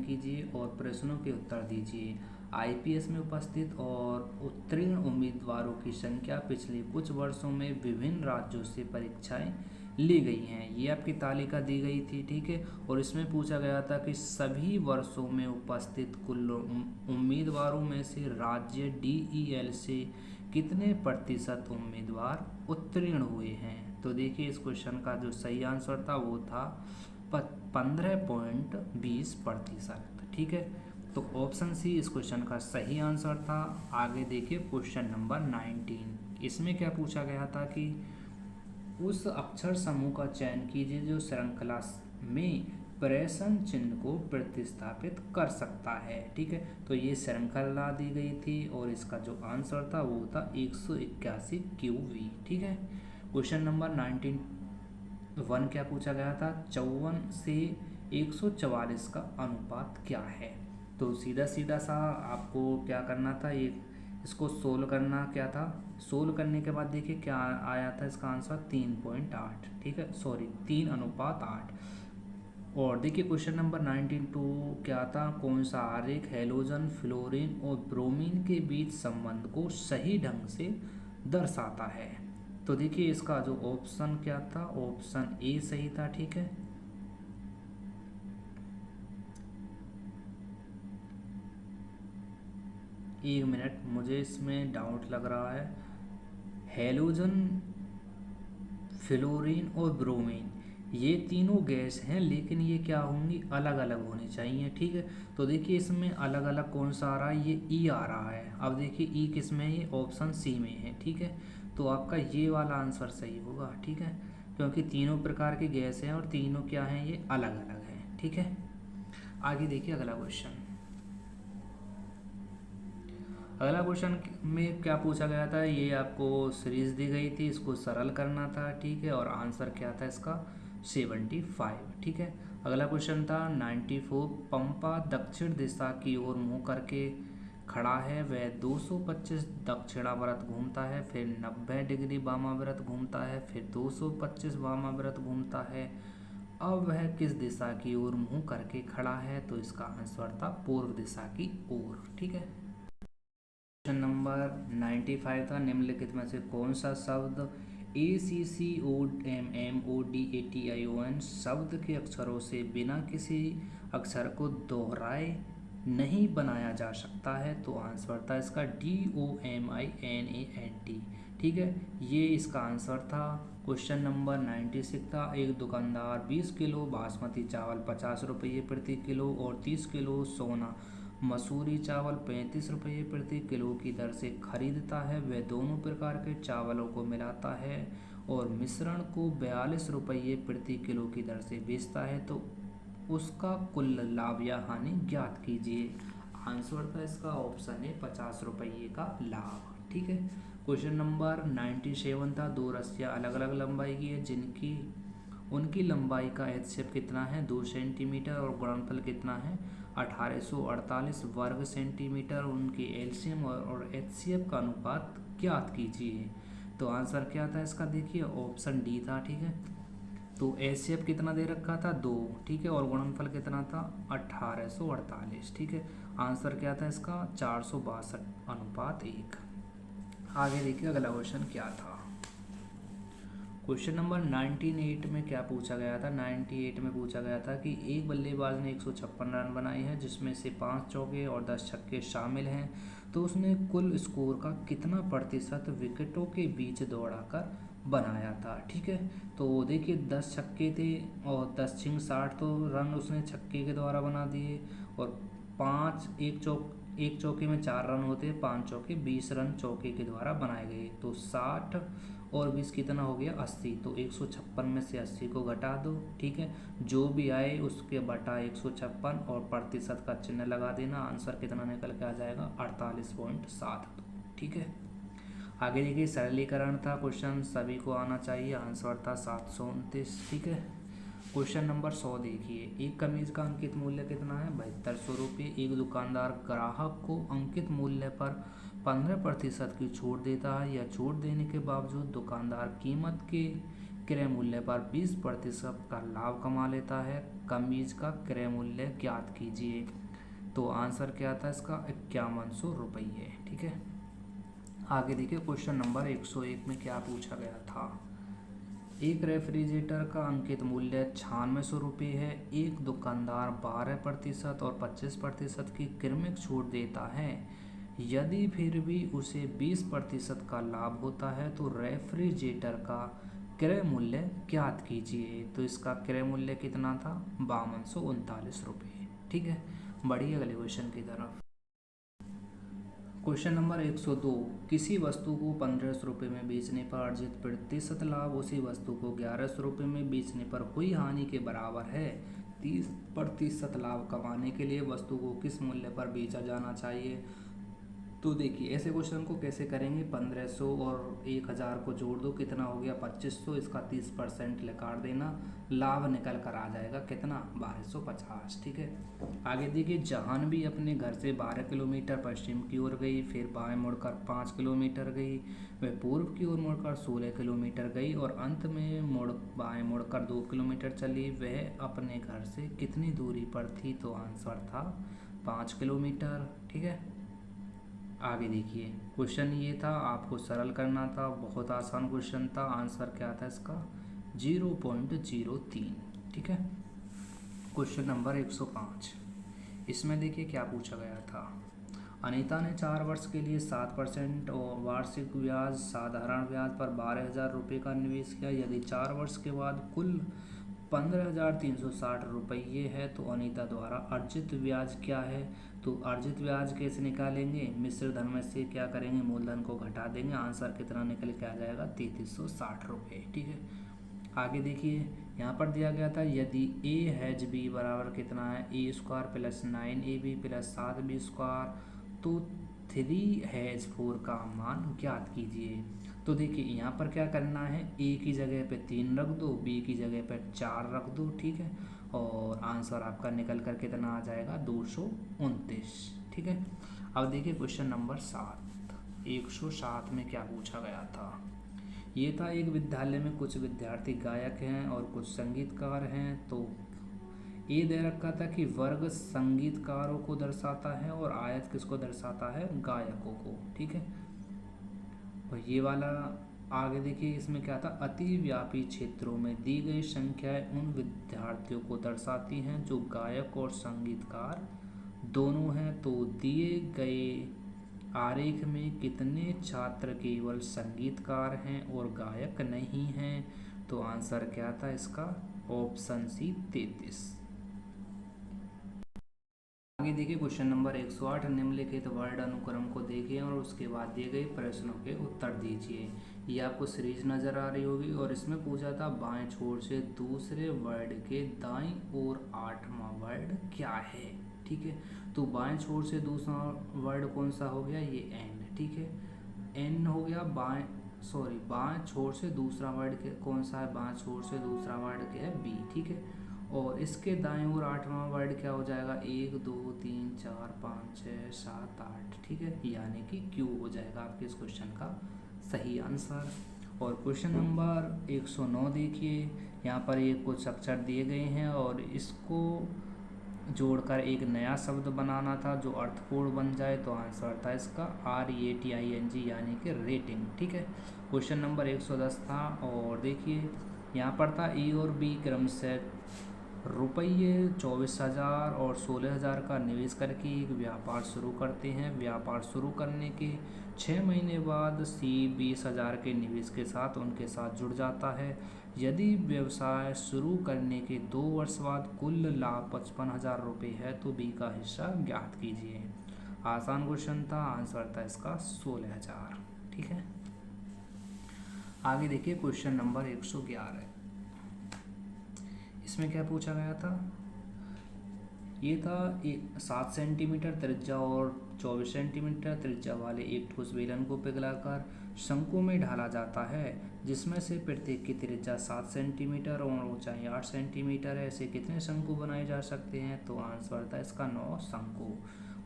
कीजिए और प्रश्नों के उत्तर दीजिए। आईपीएस में उपस्थित और उत्तीर्ण उम्मीदवारों की संख्या पिछले कुछ वर्षों में विभिन्न राज्यों से परीक्षाएं ली गई हैं। ये आपकी तालिका दी गई थी। ठीक है, और इसमें पूछा गया था कि सभी वर्षों में उपस्थित कुल उम्मीदवारों में से राज्य DEL से कितने प्रतिशत उम्मीदवार उत्तीर्ण हुए हैं? तो देखिए इस क्वेश्चन का जो सही आंसर था वो था 15.20%। ठीक है, तो ऑप्शन सी इस क्वेश्चन का सही आंसर था। आगे देखिए क्वेश्चन नंबर 19। इसमें क्या पूछा गया था कि उस अक्षर समूह का चयन कीजिए जो श्रृंखला में प्रश्न चिन्ह को प्रतिस्थापित कर सकता है। ठीक है, तो ये श्रृंखला दी गई थी और इसका जो आंसर था वो था 181 QV। ठीक है, क्वेश्चन नंबर 19 क्या पूछा गया था, 54 से 144 का अनुपात क्या है। तो सीधा सीधा सा आपको क्या करना था, ये इसको सोल्व करना क्या था। सोल्व करने के बाद देखिए क्या आया था, इसका आंसर 3.8। ठीक है, सॉरी 3:8। और देखिए क्वेश्चन नंबर 19 क्या था, कौन सा आरेख हैलोजन, फ्लोरीन और ब्रोमीन के बीच संबंध को सही ढंग से दर्शाता है। तो देखिए इसका जो ऑप्शन क्या था, ऑप्शन ए सही था। ठीक है, एक मिनट, मुझे इसमें डाउट लग रहा है। हैलोजन, फ्लोरीन और ब्रोमीन ये तीनों गैस हैं, लेकिन ये क्या होंगी, अलग अलग होनी चाहिए। ठीक है, तो देखिए इसमें अलग अलग कौन सा आ रहा है, ये ई आ रहा है। अब देखिए ई किस में है, ये ऑप्शन सी में है। ठीक है, तो आपका ये वाला आंसर सही होगा। ठीक है, क्योंकि तीनों प्रकार की गैस हैं और तीनों क्या हैं, ये अलग अलग हैं। ठीक है, आगे देखिए अगला क्वेश्चन। अगला क्वेश्चन में क्या पूछा गया था, ये आपको सीरीज दी गई थी, इसको सरल करना था। ठीक है, और आंसर क्या था इसका, 75। ठीक है, अगला क्वेश्चन था 94। पंपा दक्षिण दिशा की ओर मुंह करके खड़ा है, वह 225 दक्षिणावर्त घूमता है, फिर 90 डिग्री वामावर्त घूमता है, फिर 225 वामावर्त घूमता है। अब वह किस दिशा की ओर मुंह करके खड़ा है, तो इसका आंसर था पूर्व दिशा की ओर। ठीक है, क्वेश्चन नंबर 95 था, निम्नलिखित में से कौन सा शब्द ACCOMMODATION शब्द के अक्षरों से बिना किसी अक्षर को दोहराए नहीं बनाया जा सकता है। तो आंसर था इसका DOMINANT। ठीक है, ये इसका आंसर था। क्वेश्चन नंबर 96 था, एक दुकानदार 20 किलो बासमती चावल 50 रुपये प्रति किलो और 30 किलो सोना मसूरी चावल 35 रुपये प्रति किलो की दर से खरीदता है। वह दोनों प्रकार के चावलों को मिलाता है और मिश्रण को 42 रुपये प्रति किलो की दर से बेचता है, तो उसका कुल लाभ या हानि ज्ञात कीजिए। आंसर था इसका ऑप्शन ए 50 रुपये का लाभ। ठीक है, क्वेश्चन नंबर 97 था, दो रस्सियाँ अलग अलग लंबाई की है जिनकी उनकी लंबाई का HCF कितना है, 2 सेंटीमीटर, और गुणनफल कितना है, 1848 वर्ग सेंटीमीटर। उनके एलसीएम और HCF का अनुपात ज्ञात कीजिए। तो आंसर क्या था इसका, देखिए ऑप्शन डी था। ठीक है, तो HCF कितना दे रखा था, 2। ठीक है, और गुणनफल कितना था, 1848। ठीक है, आंसर क्या था इसका, 462:1। आगे देखिए अगला क्वेश्चन क्या था। क्वेश्चन नंबर 98 में क्या पूछा गया था, 98 में पूछा गया था कि एक बल्लेबाज ने 156 रन बनाए हैं जिसमें से 5 चौके और 10 छक्के शामिल हैं, तो उसने कुल स्कोर का कितना प्रतिशत विकेटों के बीच दौड़ाकर बनाया था। ठीक है, तो देखिए 10 छक्के थे और 10 छिंग 60, तो रन उसने छक्के के द्वारा बना दिए। और 5 एक चौके में 4 रन होते, 5 चौके 20 रन चौके के द्वारा बनाए गए। तो 60 और 20 कितना हो गया, 80। तो 156 में से 80 को घटा दो। ठीक है, जो भी आए उसके बटा 156 और प्रतिशत का चिन्ह लगा देना। आंसर कितना निकल के आ जाएगा, 48.72। ठीक है, आगे देखिए सरलीकरण था क्वेश्चन, सभी को आना चाहिए। आंसर था 729। ठीक है, क्वेश्चन नंबर 100 देखिए, एक कमीज का अंकित मूल्य कितना है, 7200 रुपये। एक दुकानदार ग्राहक को अंकित मूल्य पर 15% की छूट देता है। यह छूट देने के बावजूद दुकानदार कीमत के क्रय मूल्य पर 20% का लाभ कमा लेता है। कमीज का क्रय मूल्य ज्ञात कीजिए। तो आंसर क्या था इसका, 5100 रुपये। ठीक है, आगे देखिए क्वेश्चन नंबर 101 में क्या पूछा गया था। एक रेफ्रिजरेटर का अंकित मूल्य 9600 रुपये है। एक दुकानदार 12% और 25% की क्रमिक छूट देता है। यदि फिर भी उसे 20% का लाभ होता है तो रेफ्रिजरेटर का क्रय मूल्य ज्ञात कीजिए। तो इसका क्रय मूल्य कितना था, 5239 रुपये। ठीक है, बढ़िए अगले क्वेश्चन की तरफ। क्वेश्चन नंबर 102, किसी वस्तु को 1500 रुपये में बेचने पर अर्जित प्रतिशत लाभ उसी वस्तु को 1100 रुपये में बेचने पर हुई हानि के बराबर है। 30% लाभ कमाने के लिए वस्तु को किस मूल्य पर बेचा जाना चाहिए। तो देखिए ऐसे क्वेश्चन को कैसे करेंगे, 1500 और 1000 को जोड़ दो, कितना हो गया 2500, इसका 30% निकाल देना, लाभ निकल कर आ जाएगा कितना 1250। ठीक है। आगे देखिए, जाह्नवी अपने घर से 12 किलोमीटर पश्चिम की ओर गई, फिर बाएं मुड़कर 5 किलोमीटर गई, वह पूर्व की ओर मुड़कर 16 किलोमीटर गई और अंत में बाएं मुड़कर 2 किलोमीटर चली। वह अपने घर से कितनी दूरी पर थी। तो आंसर था 5 किलोमीटर। ठीक है। आगे देखिए, क्वेश्चन ये था, आपको सरल करना था, बहुत आसान क्वेश्चन था। आंसर क्या था इसका 0.03। ठीक है। क्वेश्चन नंबर 105, इसमें देखिए क्या पूछा गया था। अनीता ने 4 वर्ष के लिए 7% और वार्षिक ब्याज साधारण ब्याज पर 12,000 रुपये का निवेश किया। यदि 4 वर्ष के बाद कुल 15,360 रुपये है तो अनीता द्वारा अर्जित ब्याज क्या है। तो अर्जित ब्याज कैसे निकालेंगे, मिश्र धन में से क्या करेंगे, मूलधन को घटा देंगे, आंसर कितना निकल के आ जाएगा 3360 रुपये। ठीक है। आगे देखिए, यहाँ पर दिया गया था यदि ए हैज बी बराबर कितना है, A square plus 9ab plus 7b square, तो 3 हैज 4 का मान ज्ञात कीजिए। तो देखिए यहाँ पर क्या करना है, ए की जगह पे 3 रख दो, बी की जगह पे 4 रख दो। ठीक है। और आंसर आपका निकल कर कितना आ जाएगा 229। ठीक है। अब देखिए क्वेश्चन नंबर 7, 107 में क्या पूछा गया था। ये था, एक विद्यालय में कुछ विद्यार्थी गायक हैं और कुछ संगीतकार हैं। तो ये दे रखा था कि वर्ग संगीतकारों को दर्शाता है और आयत किसको दर्शाता है, गायकों को। ठीक है। और ये वाला आगे देखिए, इसमें क्या था, अतिव्यापी क्षेत्रों में दी गई संख्याएं उन विद्यार्थियों को दर्शाती हैं जो गायक और संगीतकार दोनों हैं। तो दिए गए आरेख में कितने छात्र केवल संगीतकार हैं और गायक नहीं हैं। तो आंसर क्या था इसका, ऑप्शन सी 33। आगे देखिए क्वेश्चन नंबर 108, निम्नलिखित वर्ड अनुक्रम को देखिए और उसके बाद दिए गए प्रश्नों के उत्तर दीजिए। ये आपको सीरीज नज़र आ रही होगी और इसमें पूछा था बाएं छोर से दूसरे वर्ड के दाईं ओर 8वां वर्ड क्या है। ठीक है। तो बाएं छोर से दूसरा वर्ड कौन सा हो गया, ये एन। ठीक है। एन हो गया बाएं छोर से दूसरा वर्ड कौन सा है, बाएं छोर से दूसरा वर्ड क्या है, बी। ठीक है। और इसके दाएं ओर 8वां वर्ड क्या हो जाएगा, 1 2 3 4 5 6 7 8। ठीक है। यानी कि क्यू हो जाएगा आपके इस क्वेश्चन का सही आंसर। और क्वेश्चन नंबर 109 देखिए, यहाँ पर ये कुछ अक्षर दिए गए हैं और इसको जोड़कर एक नया शब्द बनाना था जो अर्थपूर्ण बन जाए। तो आंसर था इसका RATING यानी कि रेटिंग। ठीक है। क्वेश्चन नंबर 110 था और देखिए यहाँ पर था ए और बी क्रमशः रुपये 24,000 और 16,000 का निवेश करके एक व्यापार शुरू करते हैं। व्यापार शुरू करने के 6 महीने बाद सी 20,000 के निवेश के साथ उनके साथ जुड़ जाता है। यदि व्यवसाय शुरू करने के 2 वर्ष बाद कुल लाभ 55,000 रुपये है तो बी का हिस्सा ज्ञात कीजिए। आसान क्वेश्चन था, आंसर था इसका 16,000। ठीक है। आगे देखिए क्वेश्चन नंबर 111, इसमें क्या पूछा गया था। ये था 7 सेंटीमीटर त्रिज्या और 24 सेंटीमीटर त्रिज्या वाले एक ठोस बेलन को पिघलाकर शंकु में ढाला जाता है जिसमें से प्रत्येक की त्रिज्या 7 सेंटीमीटर और ऊंचाई 8 सेंटीमीटर है। ऐसे कितने शंकु बनाए जा सकते हैं। तो आंसर था इसका 9 शंकु।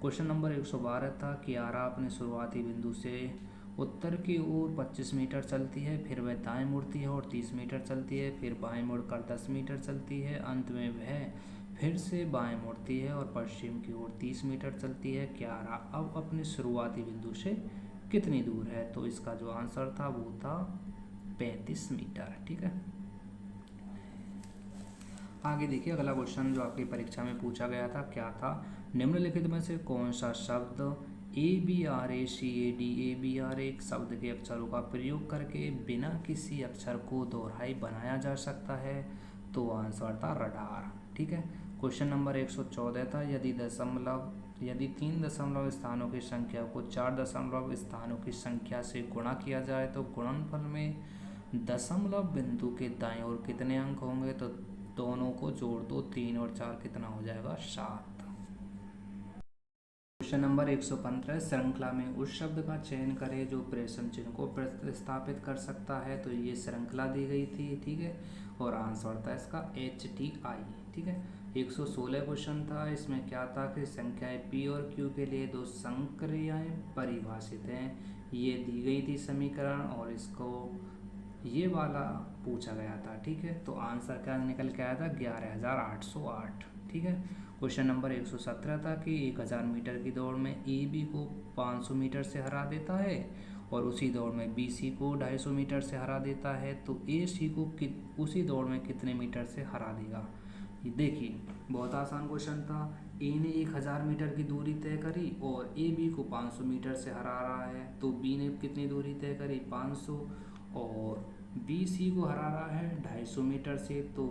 क्वेश्चन नंबर 112 था, कियारा अपने शुरुआती बिंदु से उत्तर की ओर 25 मीटर चलती है, फिर वह दाएं मुड़ती है और 30 मीटर चलती है, फिर बाएं मुड़कर 10 मीटर चलती है, अंत में वह फिर से बाएं मुड़ती है और पश्चिम की ओर 30 मीटर चलती है। कियारा अब अपने शुरुआती बिंदु से कितनी दूर है। तो इसका जो आंसर था वो था 35 मीटर। ठीक है। आगे देखिए अगला क्वेश्चन जो आपकी परीक्षा में पूछा गया था, क्या था, निम्नलिखित में से कौन सा शब्द ABRACADABR शब्द के अक्षरों का प्रयोग करके बिना किसी अक्षर को दोहराई बनाया जा सकता है। तो आंसर था रडार। ठीक है। क्वेश्चन नंबर 114 था, यदि 3 दशमलव स्थानों की संख्या को 4 दशमलव स्थानों की संख्या से गुणा किया जाए तो गुणनफल में दशमलव बिंदु के दाएं ओर कितने अंक होंगे? तो दोनों को जोड़ दो, 3 और 4 कितना हो जाएगा? 7। क्वेश्चन नंबर 115, श्रृंखला में उस शब्द का चयन करें जो प्रश्न चिन्ह को प्रतिस्थापित कर सकता है। तो ये श्रृंखला दी गई थी, ठीक है, और आंसर था इसका HTI, ठीक है। 116 क्वेश्चन था, इसमें क्या था कि संख्याएं P और Q के लिए दो संक्रियाएं परिभाषित हैं, ये दी गई थी समीकरण, और इसको ये वाला पूछा गया था, ठीक है। तो आंसर क्या निकल के आया था? 11,808, ठीक है। क्वेश्चन नंबर 117 था कि 1000 मीटर की दौड़ में AB को 500 मीटर से हरा देता है और उसी दौड़ में BC को 250 मीटर से हरा देता है, तो AC को उसी दौड़ में कितने मीटर से हरा देगा? ये देखिए बहुत आसान क्वेश्चन था। A ने 1000 मीटर की दूरी तय करी और AB को 500 मीटर से हरा रहा है, तो B ने कितनी दूरी तय करी? 500, और BC को हरा रहा है 250 मीटर से, तो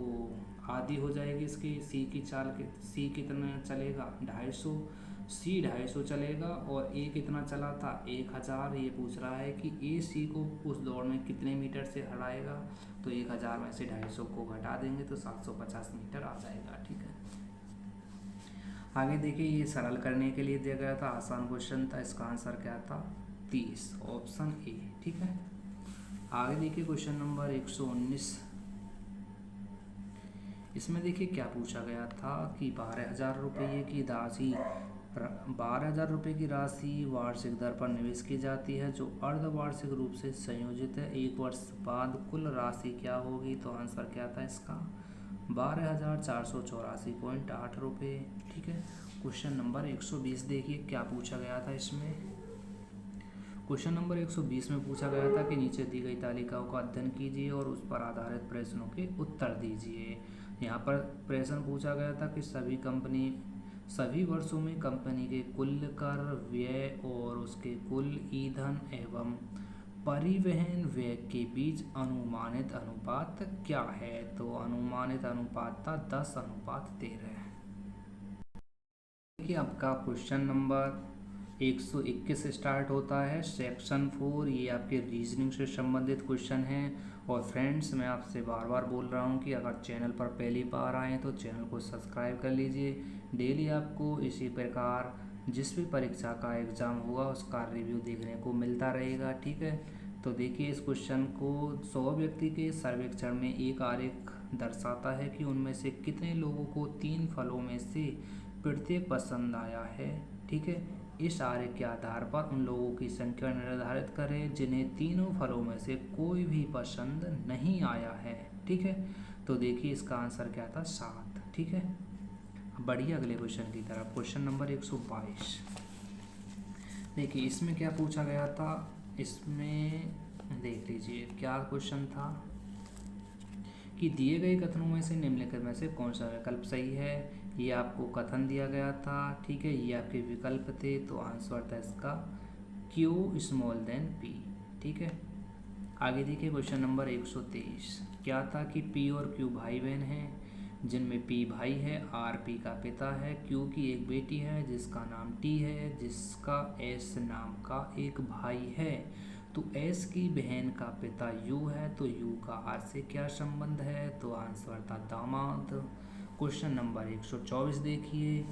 आधी हो जाएगी इसकी C की चाल के। C कितना चलेगा? 250, C 250 चलेगा, और A कितना चला था? 1000। ये पूछ रहा है कि AC को उस दौड़ में कितने मीटर से हराएगा, तो 1000 में से 250 को घटा देंगे तो 750 मीटर आ जाएगा, ठीक है। आगे देखिए, ये सरल करने के लिए दिया गया था, आसान क्वेश्चन था, इसका आंसर क्या था? 30, ऑप्शन ए, ठीक है। आगे देखिए क्वेश्चन नंबर 119, इसमें देखिए क्या पूछा गया था कि 12,000 रुपये की राशि वार्षिक दर पर निवेश की जाती है जो अर्धवार्षिक रूप से संयोजित है। 1 वर्ष बाद कुल राशि क्या होगी? तो आंसर क्या था इसका? 12,484.8 रुपये, ठीक है। क्वेश्चन नंबर 120 देखिए क्या पूछा गया था इसमें। क्वेश्चन नंबर 120 में पूछा गया था कि नीचे दी गई तालिकाओं का अध्ययन कीजिए और उस पर आधारित प्रश्नों के उत्तर दीजिए। यहाँ पर प्रश्न पूछा गया था कि सभी वर्षों में कंपनी के कुल कर, व्यय और उसके कुल ईंधन एवं परिवहन व्यय के बीच अनुमानित अनुपात क्या है? तो अनुमानित अनुपात था 10:13। देखिए आपका क्वेश्चन नंबर 121 स्टार्ट होता है, सेक्शन 4। ये आपके रीजनिंग से संबंधित क्वेश्चन हैं। और फ्रेंड्स, मैं आपसे बार बार बोल रहा हूँ कि अगर चैनल पर पहली बार आए तो चैनल को सब्सक्राइब कर लीजिए। डेली आपको इसी प्रकार जिस भी परीक्षा का एग्ज़ाम होगा उसका रिव्यू देखने को मिलता रहेगा, ठीक है। तो देखिए इस क्वेश्चन को 100 व्यक्ति के सर्वेक्षण में एक आरेख दर्शाता है कि उनमें से कितने लोगों को 3 फलों में से प्रत्येक पसंद आया है, ठीक है। इस आरेख के आधार पर उन लोगों की संख्या निर्धारित करें जिन्हें तीनों फलों में से कोई भी पसंद नहीं आया है, ठीक है। तो देखिए इसका आंसर क्या था? 7, ठीक है। बढ़िए अगले क्वेश्चन की तरफ, क्वेश्चन नंबर 122। देखिए इसमें क्या पूछा गया था, इसमें देख लीजिए क्या क्वेश्चन था कि दिए गए कथनों में से निम्नलिखित में से कौन सा विकल्प सही है। ये आपको कथन दिया गया था, ठीक है, ये आपके विकल्प थे, तो आंसर था इसका Q P, ठीक है। आगे देखिए क्वेश्चन नंबर 123, क्या था कि P और Q भाई बहन हैं जिनमें P भाई है, R P का पिता है, Q की एक बेटी है जिसका नाम T है, जिसका S नाम का एक भाई है। तो S की बहन का पिता U है, तो U का R से क्या संबंध है? तो आंसर था दामाद। क्वेश्चन नंबर 124 देखिए,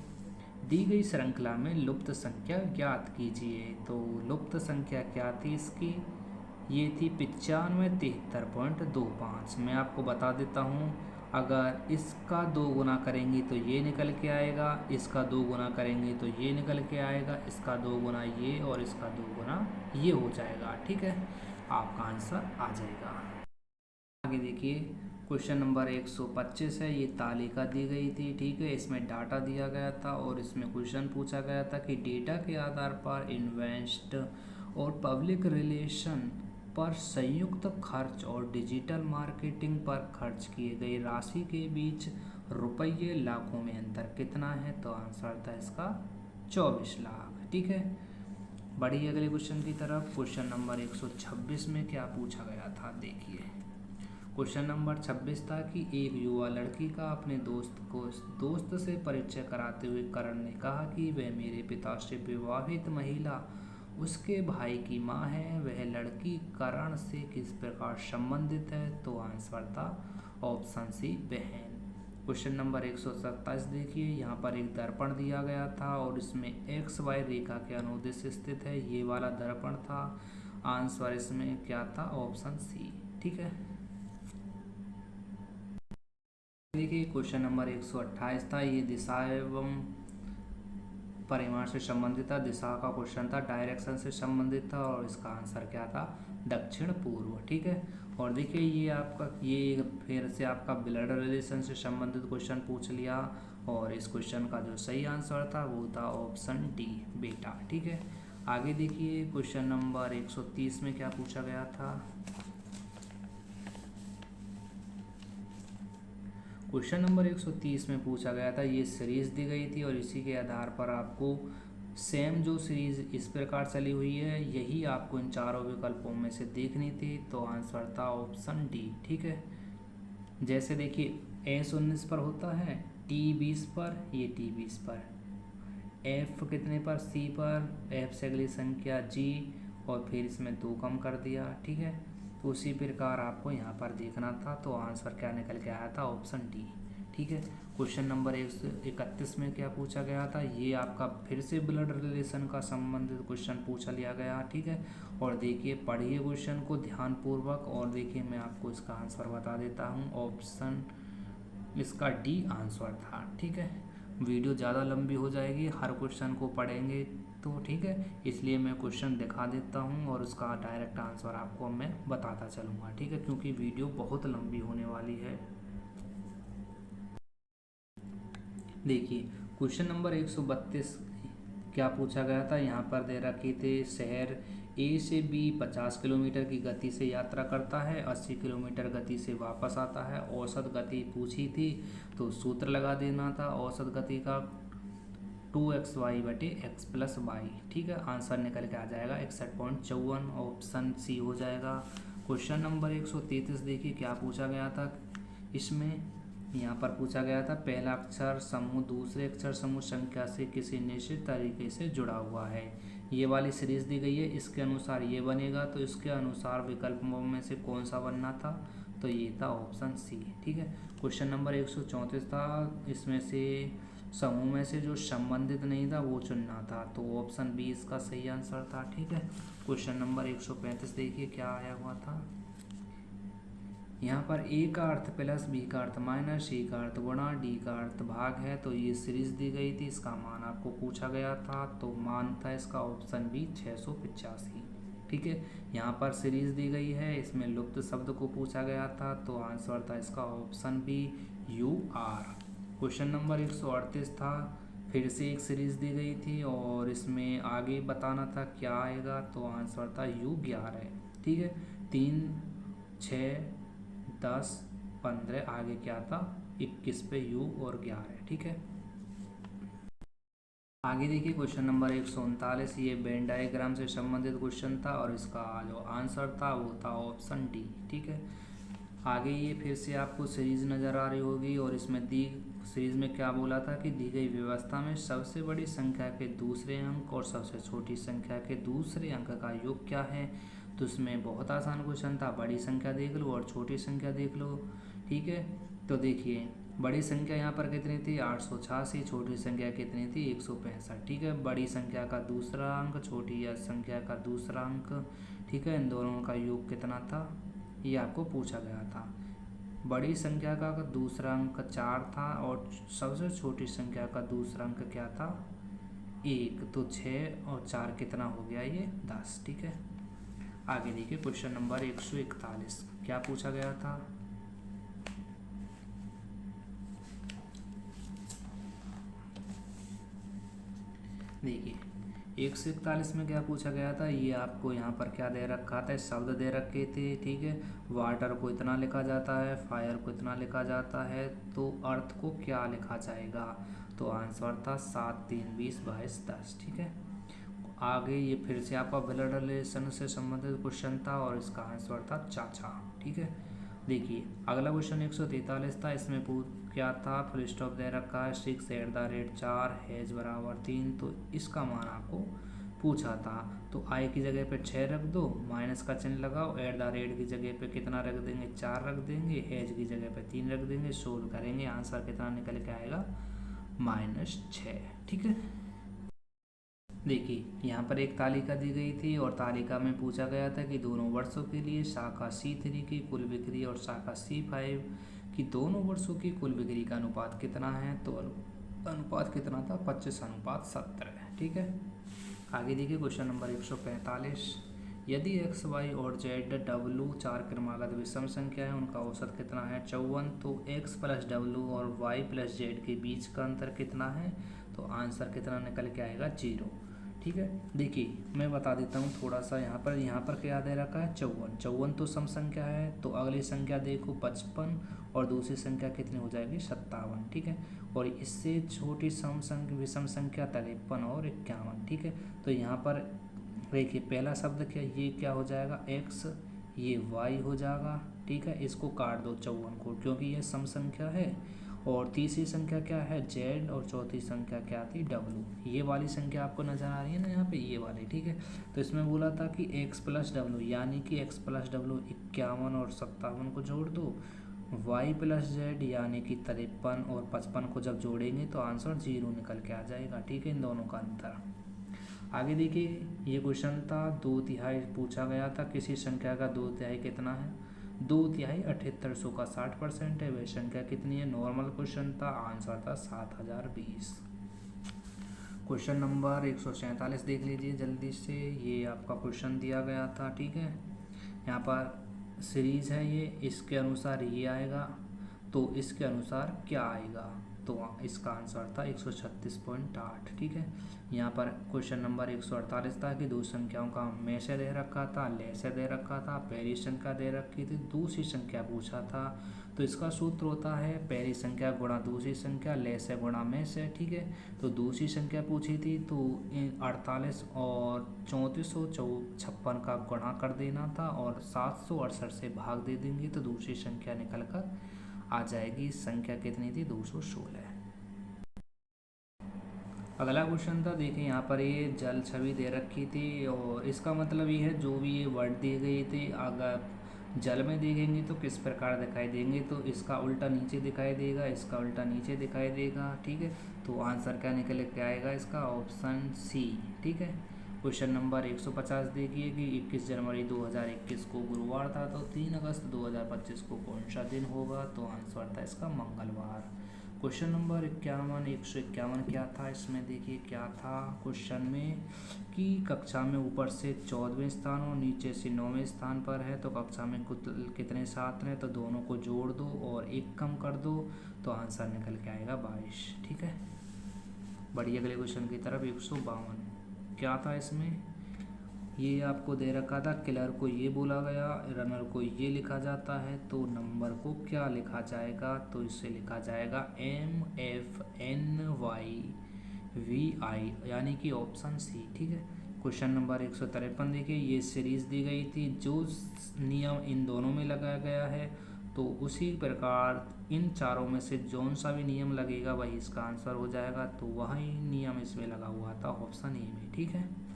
दी गई श्रृंखला में लुप्त संख्या ज्ञात कीजिए। तो लुप्त संख्या क्या थी इसकी? ये थी 9573.25। मैं आपको बता देता हूँ, अगर इसका 2 गुना करेंगे तो ये निकल के आएगा, इसका 2 गुना करेंगे तो ये निकल के आएगा, इसका 2 गुना ये और इसका 2 गुना ये हो जाएगा, ठीक है। आपका आंसर आ जाएगा। आगे देखिए क्वेश्चन नंबर 125 है, ये तालिका दी गई थी, ठीक है। इसमें डाटा दिया गया था और इसमें क्वेश्चन पूछा गया था कि डेटा के आधार पर इन्वेस्ट और पब्लिक रिलेशन पर संयुक्त खर्च और डिजिटल मार्केटिंग पर खर्च किए गई राशि के बीच रुपये लाखों में अंतर कितना है? तो आंसर था इसका 24 लाख, ठीक है। बढ़िए अगले क्वेश्चन की तरफ, क्वेश्चन नंबर 126 में क्या पूछा गया था देखिए। क्वेश्चन नंबर 26 था कि एक युवा लड़की का अपने दोस्त से परिचय कराते हुए करण ने कहा कि वह मेरे पिता से विवाहित महिला उसके भाई की माँ है। वह लड़की करण से किस प्रकार संबंधित है? तो आंसर था ऑप्शन सी, बहन। क्वेश्चन नंबर 127 देखिए, यहाँ पर एक दर्पण दिया गया था और इसमें एक्स वाई रेखा के अनुदिश स्थित है। ये वाला दर्पण था। आंसर इसमें क्या था? Option C. ठीक है, देखिए क्वेश्चन नंबर 128 था। ये दिशा एवं परिमाण से संबंधित था। दिशा का क्वेश्चन था, डायरेक्शन से संबंधित था और इसका आंसर क्या था? दक्षिण पूर्व। ठीक है, और देखिए ये फिर से आपका ब्लड रिलेशन से संबंधित क्वेश्चन पूछ लिया और इस क्वेश्चन का जो सही आंसर था वो था ऑप्शन डी, बेटा। ठीक है, आगे देखिए क्वेश्चन नंबर 130 में क्या पूछा गया था। क्वेश्चन नंबर 130 में पूछा गया था, ये सीरीज दी गई थी और इसी के आधार पर आपको सेम जो सीरीज इस प्रकार चली हुई है यही आपको इन चारों विकल्पों में से देखनी थी। तो आंसर था ऑप्शन डी। ठीक है, जैसे देखिए S19 पर होता है, T20 पर, ये T20 पर, F कितने पर? C पर, F से अगली संख्या G और फिर इसमें 2 कम कर दिया। ठीक है, तो उसी प्रकार आपको यहाँ पर देखना था। तो आंसर क्या निकल के आया था? Option D. ठीक है, क्वेश्चन नंबर 131 में क्या पूछा गया था। ये आपका फिर से ब्लड रिलेशन का संबंधित क्वेश्चन पूछा लिया गया। ठीक है, और देखिए पढ़िए क्वेश्चन को ध्यानपूर्वक और देखिए मैं आपको इसका आंसर बता देता हूँ। ऑप्शन इसका डी आंसर था। ठीक है, वीडियो ज़्यादा लंबी हो जाएगी, हर क्वेश्चन को पढ़ेंगे तो। ठीक है, इसलिए मैं क्वेश्चन दिखा देता हूँ और उसका डायरेक्ट आंसर आपको मैं बताता चलूँगा। ठीक है, क्योंकि वीडियो बहुत लंबी होने वाली है। देखिए क्वेश्चन नंबर 132 क्या पूछा गया था। यहाँ पर दे रखे थे, शहर ए से बी 50 किलोमीटर की गति से यात्रा करता है, 80 किलोमीटर गति से वापस आता है। औसत गति पूछी थी तो सूत्र लगा देना था औसत गति का, 2xy/x + y। ठीक है, आंसर निकल के आ जाएगा 61.54, ऑप्शन सी हो जाएगा। क्वेश्चन नंबर 133 देखिए क्या पूछा गया था। इसमें यहाँ पर पूछा गया था, पहला अक्षर समूह दूसरे अक्षर समूह संख्या से किसी निश्चित तरीके से जुड़ा हुआ है। ये वाली सीरीज दी गई है, इसके अनुसार ये बनेगा, तो इसके अनुसार विकल्पों में से कौन सा बनना था? तो ये था ऑप्शन सी। ठीक है, क्वेश्चन नंबर 134 था। इसमें से समूह में से जो संबंधित नहीं था वो चुनना था, तो ऑप्शन बी इसका सही आंसर था। ठीक है, क्वेश्चन नंबर 135 देखिए क्या आया हुआ था। यहाँ पर ए का अर्थ प्लस, बी का अर्थ माइनस, सी का अर्थ गुणा, डी का अर्थ भाग है। तो ये सीरीज दी गई थी, इसका मान आपको पूछा गया था, तो मान था इसका ऑप्शन बी 685। ठीक है, यहाँ पर सीरीज दी गई है, इसमें लुप्त शब्द को पूछा गया था, तो आंसर था इसका option B UR। Question number 138 था, फिर से एक सीरीज दी गई थी और इसमें आगे बताना था क्या आएगा, तो आंसर था U11 है। ठीक है, 3, 6, 10, 15, आगे क्या था? 21 पे U और 11। ठीक है, आगे देखिए क्वेश्चन नंबर 139, ये वेन डायग्राम से संबंधित क्वेश्चन था और इसका जो आंसर था वो था ऑप्शन डी। ठीक है, आगे ये फिर से आपको सीरीज नज़र आ रही होगी और इसमें सीरीज में क्या बोला था कि दी गई व्यवस्था में सबसे बड़ी संख्या के दूसरे अंक और सबसे छोटी संख्या के दूसरे अंक का योग क्या है। तो इसमें बहुत आसान क्वेश्चन था, बड़ी संख्या देख लो और छोटी संख्या देख लो। ठीक है, तो देखिए बड़ी संख्या यहाँ पर कितनी थी? 886, छोटी संख्या कितनी थी? 165। ठीक है, बड़ी संख्या का दूसरा अंक, छोटी या संख्या का दूसरा अंक। ठीक है, इन दोनों का योग कितना था ये आपको पूछा गया था। बड़ी संख्या का दूसरा अंक 4 था और सबसे छोटी संख्या का दूसरा अंक क्या था? 1। तो 6 और 4 कितना हो गया? ये 10। ठीक है, आगे देखिए क्वेश्चन नंबर 141 क्या पूछा गया था। देखिए 141 में क्या पूछा गया था, ये आपको यहाँ पर क्या दे रखा था? शब्द दे रखे थे। ठीक है, वाटर को इतना लिखा जाता है, फायर को इतना लिखा जाता है, तो अर्थ को क्या लिखा जाएगा? तो आंसर था 7, 3, 20, 22, 10। ठीक है, आगे ये फिर से आपका ब्लड रिलेशन से संबंधित क्वेश्चन था और इसका आंसर था चाचा। ठीक है, देखिए अगला क्वेश्चन 143 था, इसमें क्या था, फुल स्टॉप दे रखा है 6 @ 4 हैज बराबर 3, तो इसका मान आपको पूछा था। तो आई की जगह पे 6 रख दो, माइनस का चिन्ह लगाओ, @ की जगह पे कितना रख देंगे, 4 रख देंगे, हैज की जगह पे 3 रख देंगे, सोल्व करेंगे, आंसर कितना निकल के आएगा, -6। ठीक है। देखिए यहाँ पर एक तालिका दी गई थी और तालिका में पूछा गया था कि दोनों वर्षों के लिए शाखा C3 की कुल बिक्री और शाखा C5 की दोनों वर्षों की कुल बिक्री का अनुपात कितना है। तो अनुपात कितना था, 25:17। ठीक है। आगे देखिए क्वेश्चन नंबर 145, यदि x, y और z w 4 क्रमागत विषम संख्या है, उनका औसत कितना है, 54। तो x + w और y + z के बीच का अंतर कितना है, तो आंसर कितना निकल के आएगा, 0। ठीक है। देखिए मैं बता देता हूँ थोड़ा सा, यहाँ पर क्या दे रखा है, 54। 54 तो सम संख्या है, तो अगली संख्या देखो 55 और दूसरी संख्या कितनी हो जाएगी, 57। ठीक है। और इससे छोटी विषम संख्या 53 और 51। ठीक है। तो यहाँ पर देखिए पहला शब्द ये क्या हो जाएगा, x, ये y हो जाएगा। ठीक है। इसको काट दो 54 को, क्योंकि ये सम संख्या है। और तीसरी संख्या क्या है, z, और चौथी संख्या क्या थी, w। ये वाली संख्या आपको नज़र आ रही है ना यहाँ पे, ये वाली। ठीक है। तो इसमें बोला था कि x + w, यानी कि x + w 51 और 57 को जोड़ दो, y + z यानी कि 53 और 55 को जब जोड़ेंगे तो आंसर 0 निकल के आ जाएगा। ठीक है। इन दोनों का अंतर। आगे देखिए ये क्वेश्चन था, 2/3 पूछा गया था, किसी संख्या का 2/3 कितना है, 2/3 7800 का 60% है, वह संख्या कितनी है, नॉर्मल क्वेश्चन था, आंसर था 7020। क्वेश्चन नंबर 147 देख लीजिए जल्दी से, ये आपका क्वेश्चन दिया गया था। ठीक है। यहाँ पर सीरीज है ये, इसके अनुसार ये आएगा, तो इसके अनुसार क्या आएगा, तो इसका आंसर था 136.8। ठीक है। यहाँ पर क्वेश्चन नंबर 148 था कि दो संख्याओं का में से दे रखा था, ले से दे रखा था, पहली संख्या दे रखी थी, दूसरी संख्या पूछा था। तो इसका सूत्र होता है पहली संख्या गुणा दूसरी संख्या, ले से गुणा में से। ठीक है। तो दूसरी संख्या पूछी थी, तो 48 और 3456 का गुणा कर देना था और 768 से भाग दे देंगे तो दूसरी संख्या निकल कर आ जाएगी। संख्या कितनी थी, 216। अगला क्वेश्चन था, देखिए यहाँ पर ये जल छवि दे रखी थी और इसका मतलब ये है जो भी ये वर्ड दी गई थी अगर जल में देखेंगे तो किस प्रकार दिखाई देंगे, तो इसका उल्टा नीचे दिखाई देगा, इसका उल्टा नीचे दिखाई देगा। ठीक है। तो आंसर क्या निकल के आएगा, इसका ऑप्शन सी। ठीक है। क्वेश्चन नंबर 150 देखिए कि 21 जनवरी 2021 को गुरुवार था, तो 3 अगस्त 2025 को कौन सा दिन होगा, तो आंसर था इसका मंगलवार। क्वेश्चन नंबर 151 क्या था, इसमें देखिए क्या था क्वेश्चन में कि कक्षा में ऊपर से 14वें स्थान और नीचे से 9वें स्थान पर है, तो कक्षा में कितने छात्र हैं, तो दोनों को जोड़ दो और एक कम कर दो, तो आंसर निकल के आएगा 22। ठीक है। बढ़िए अगले क्वेश्चन की तरफ 152 क्या था, इसमें ये आपको दे रखा था, किलर को ये बोला गया, रनर को ये लिखा जाता है, तो नंबर को क्या लिखा जाएगा, तो इससे लिखा जाएगा MFNYVI, यानी कि ऑप्शन सी। ठीक है। क्वेश्चन नंबर 153 देखिए, ये सीरीज दी गई थी, जो नियम इन दोनों में लगाया गया है, तो उसी प्रकार इन चारों में से जौन सा भी नियम लगेगा वही इसका आंसर हो जाएगा, तो वही नियम इसमें लगा हुआ था ऑप्शन ए में। ठीक है।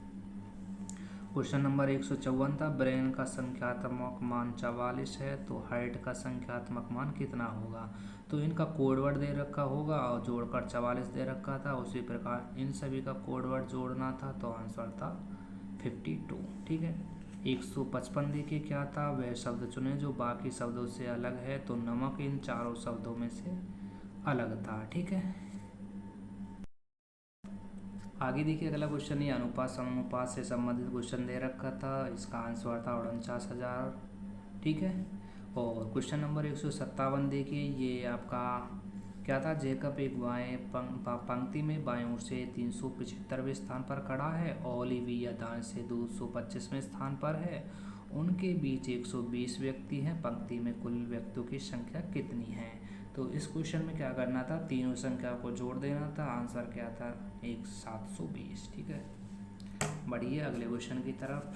क्वेश्चन नंबर 154 था, ब्रेन का संख्यात्मक मान 44 है, तो हाइट का संख्यात्मक मान कितना होगा, तो इनका कोड वर्ड दे रखा होगा और जोड़कर 44 दे रखा था, उसी प्रकार इन सभी का कोड वर्ड जोड़ना था, तो आंसर था 52। ठीक है। 155 देखिए क्या था, वह शब्द चुने जो बाकी शब्दों से अलग है, तो नमक इन चारों शब्दों में से अलग था। ठीक है। आगे देखिए अगला क्वेश्चन, ये अनुपात समानुपात से संबंधित क्वेश्चन दे रखा था, इसका आंसर था 49,000। ठीक है। और क्वेश्चन नंबर 157 देखिए, ये आपका क्या था, जेकब एक बाएं पंक्ति में बाएं ओर से 375वें स्थान पर खड़ा है, ओलिविया दाएं से 225वें स्थान पर है, उनके बीच 120 व्यक्ति हैं, पंक्ति में कुल व्यक्तियों की संख्या कितनी है। तो इस क्वेश्चन में क्या करना था, तीनों संख्या को जोड़ देना था, आंसर क्या था, 720। ठीक है। बढ़िए अगले क्वेश्चन की तरफ।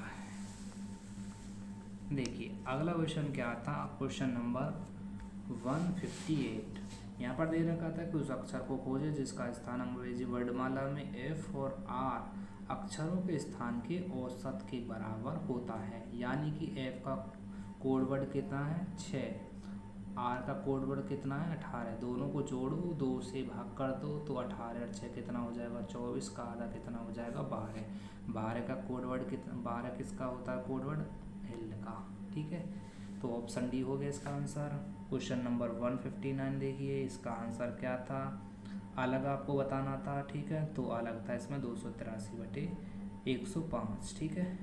देखिए अगला क्वेश्चन क्या था, क्वेश्चन नंबर 158। यहाँ पर दे रखा था कि उस अक्षर को खोजें जिसका स्थान अंग्रेजी वर्णमाला में एफ और आर अक्षरों के स्थान के औसत के बराबर होता है। यानी कि एफ का कोड वर्ड कितना है 6, आर का कोड वर्ड कितना है 18, दोनों को जोड़ो 2 से भाग कर दो तो 18 और 6 कितना हो जाएगा 24 का आधा कितना हो जाएगा 12। 12 का कोड वर्ड कितना, 12 किसका होता है कोड वर्ड एल का। ठीक है, तो ऑप्शन डी हो गया इसका आंसर। क्वेश्चन नंबर 159 देखिए, इसका आंसर क्या था, अलग आपको बताना था। ठीक है, तो अलग था इसमें 283/105। ठीक है,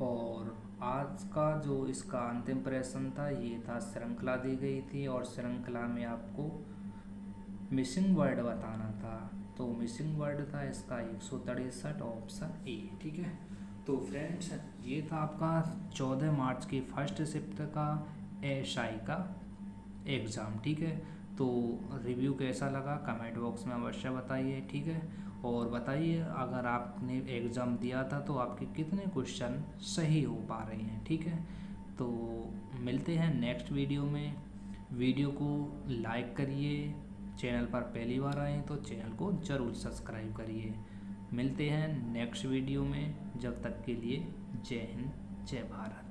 और आज का जो इसका अंतिम प्रश्न था ये था, श्रृंखला दी गई थी और श्रृंखला में आपको मिसिंग वर्ड बताना था। तो मिसिंग वर्ड था इसका 163, ऑप्शन ए। ठीक है, तो फ्रेंड्स ये था आपका 14 मार्च की फर्स्ट शिफ्ट का एएसआई का एग्ज़ाम। ठीक है, तो रिव्यू कैसा लगा कमेंट बॉक्स में अवश्य बताइए। ठीक है, और बताइए अगर आपने एग्ज़ाम दिया था तो आपके कितने क्वेश्चन सही हो पा रहे हैं। ठीक है, तो मिलते हैं नेक्स्ट वीडियो में। वीडियो को लाइक करिए, चैनल पर पहली बार आए तो चैनल को ज़रूर सब्सक्राइब करिए। मिलते हैं नेक्स्ट वीडियो में, जब तक के लिए जय हिंद जय भारत।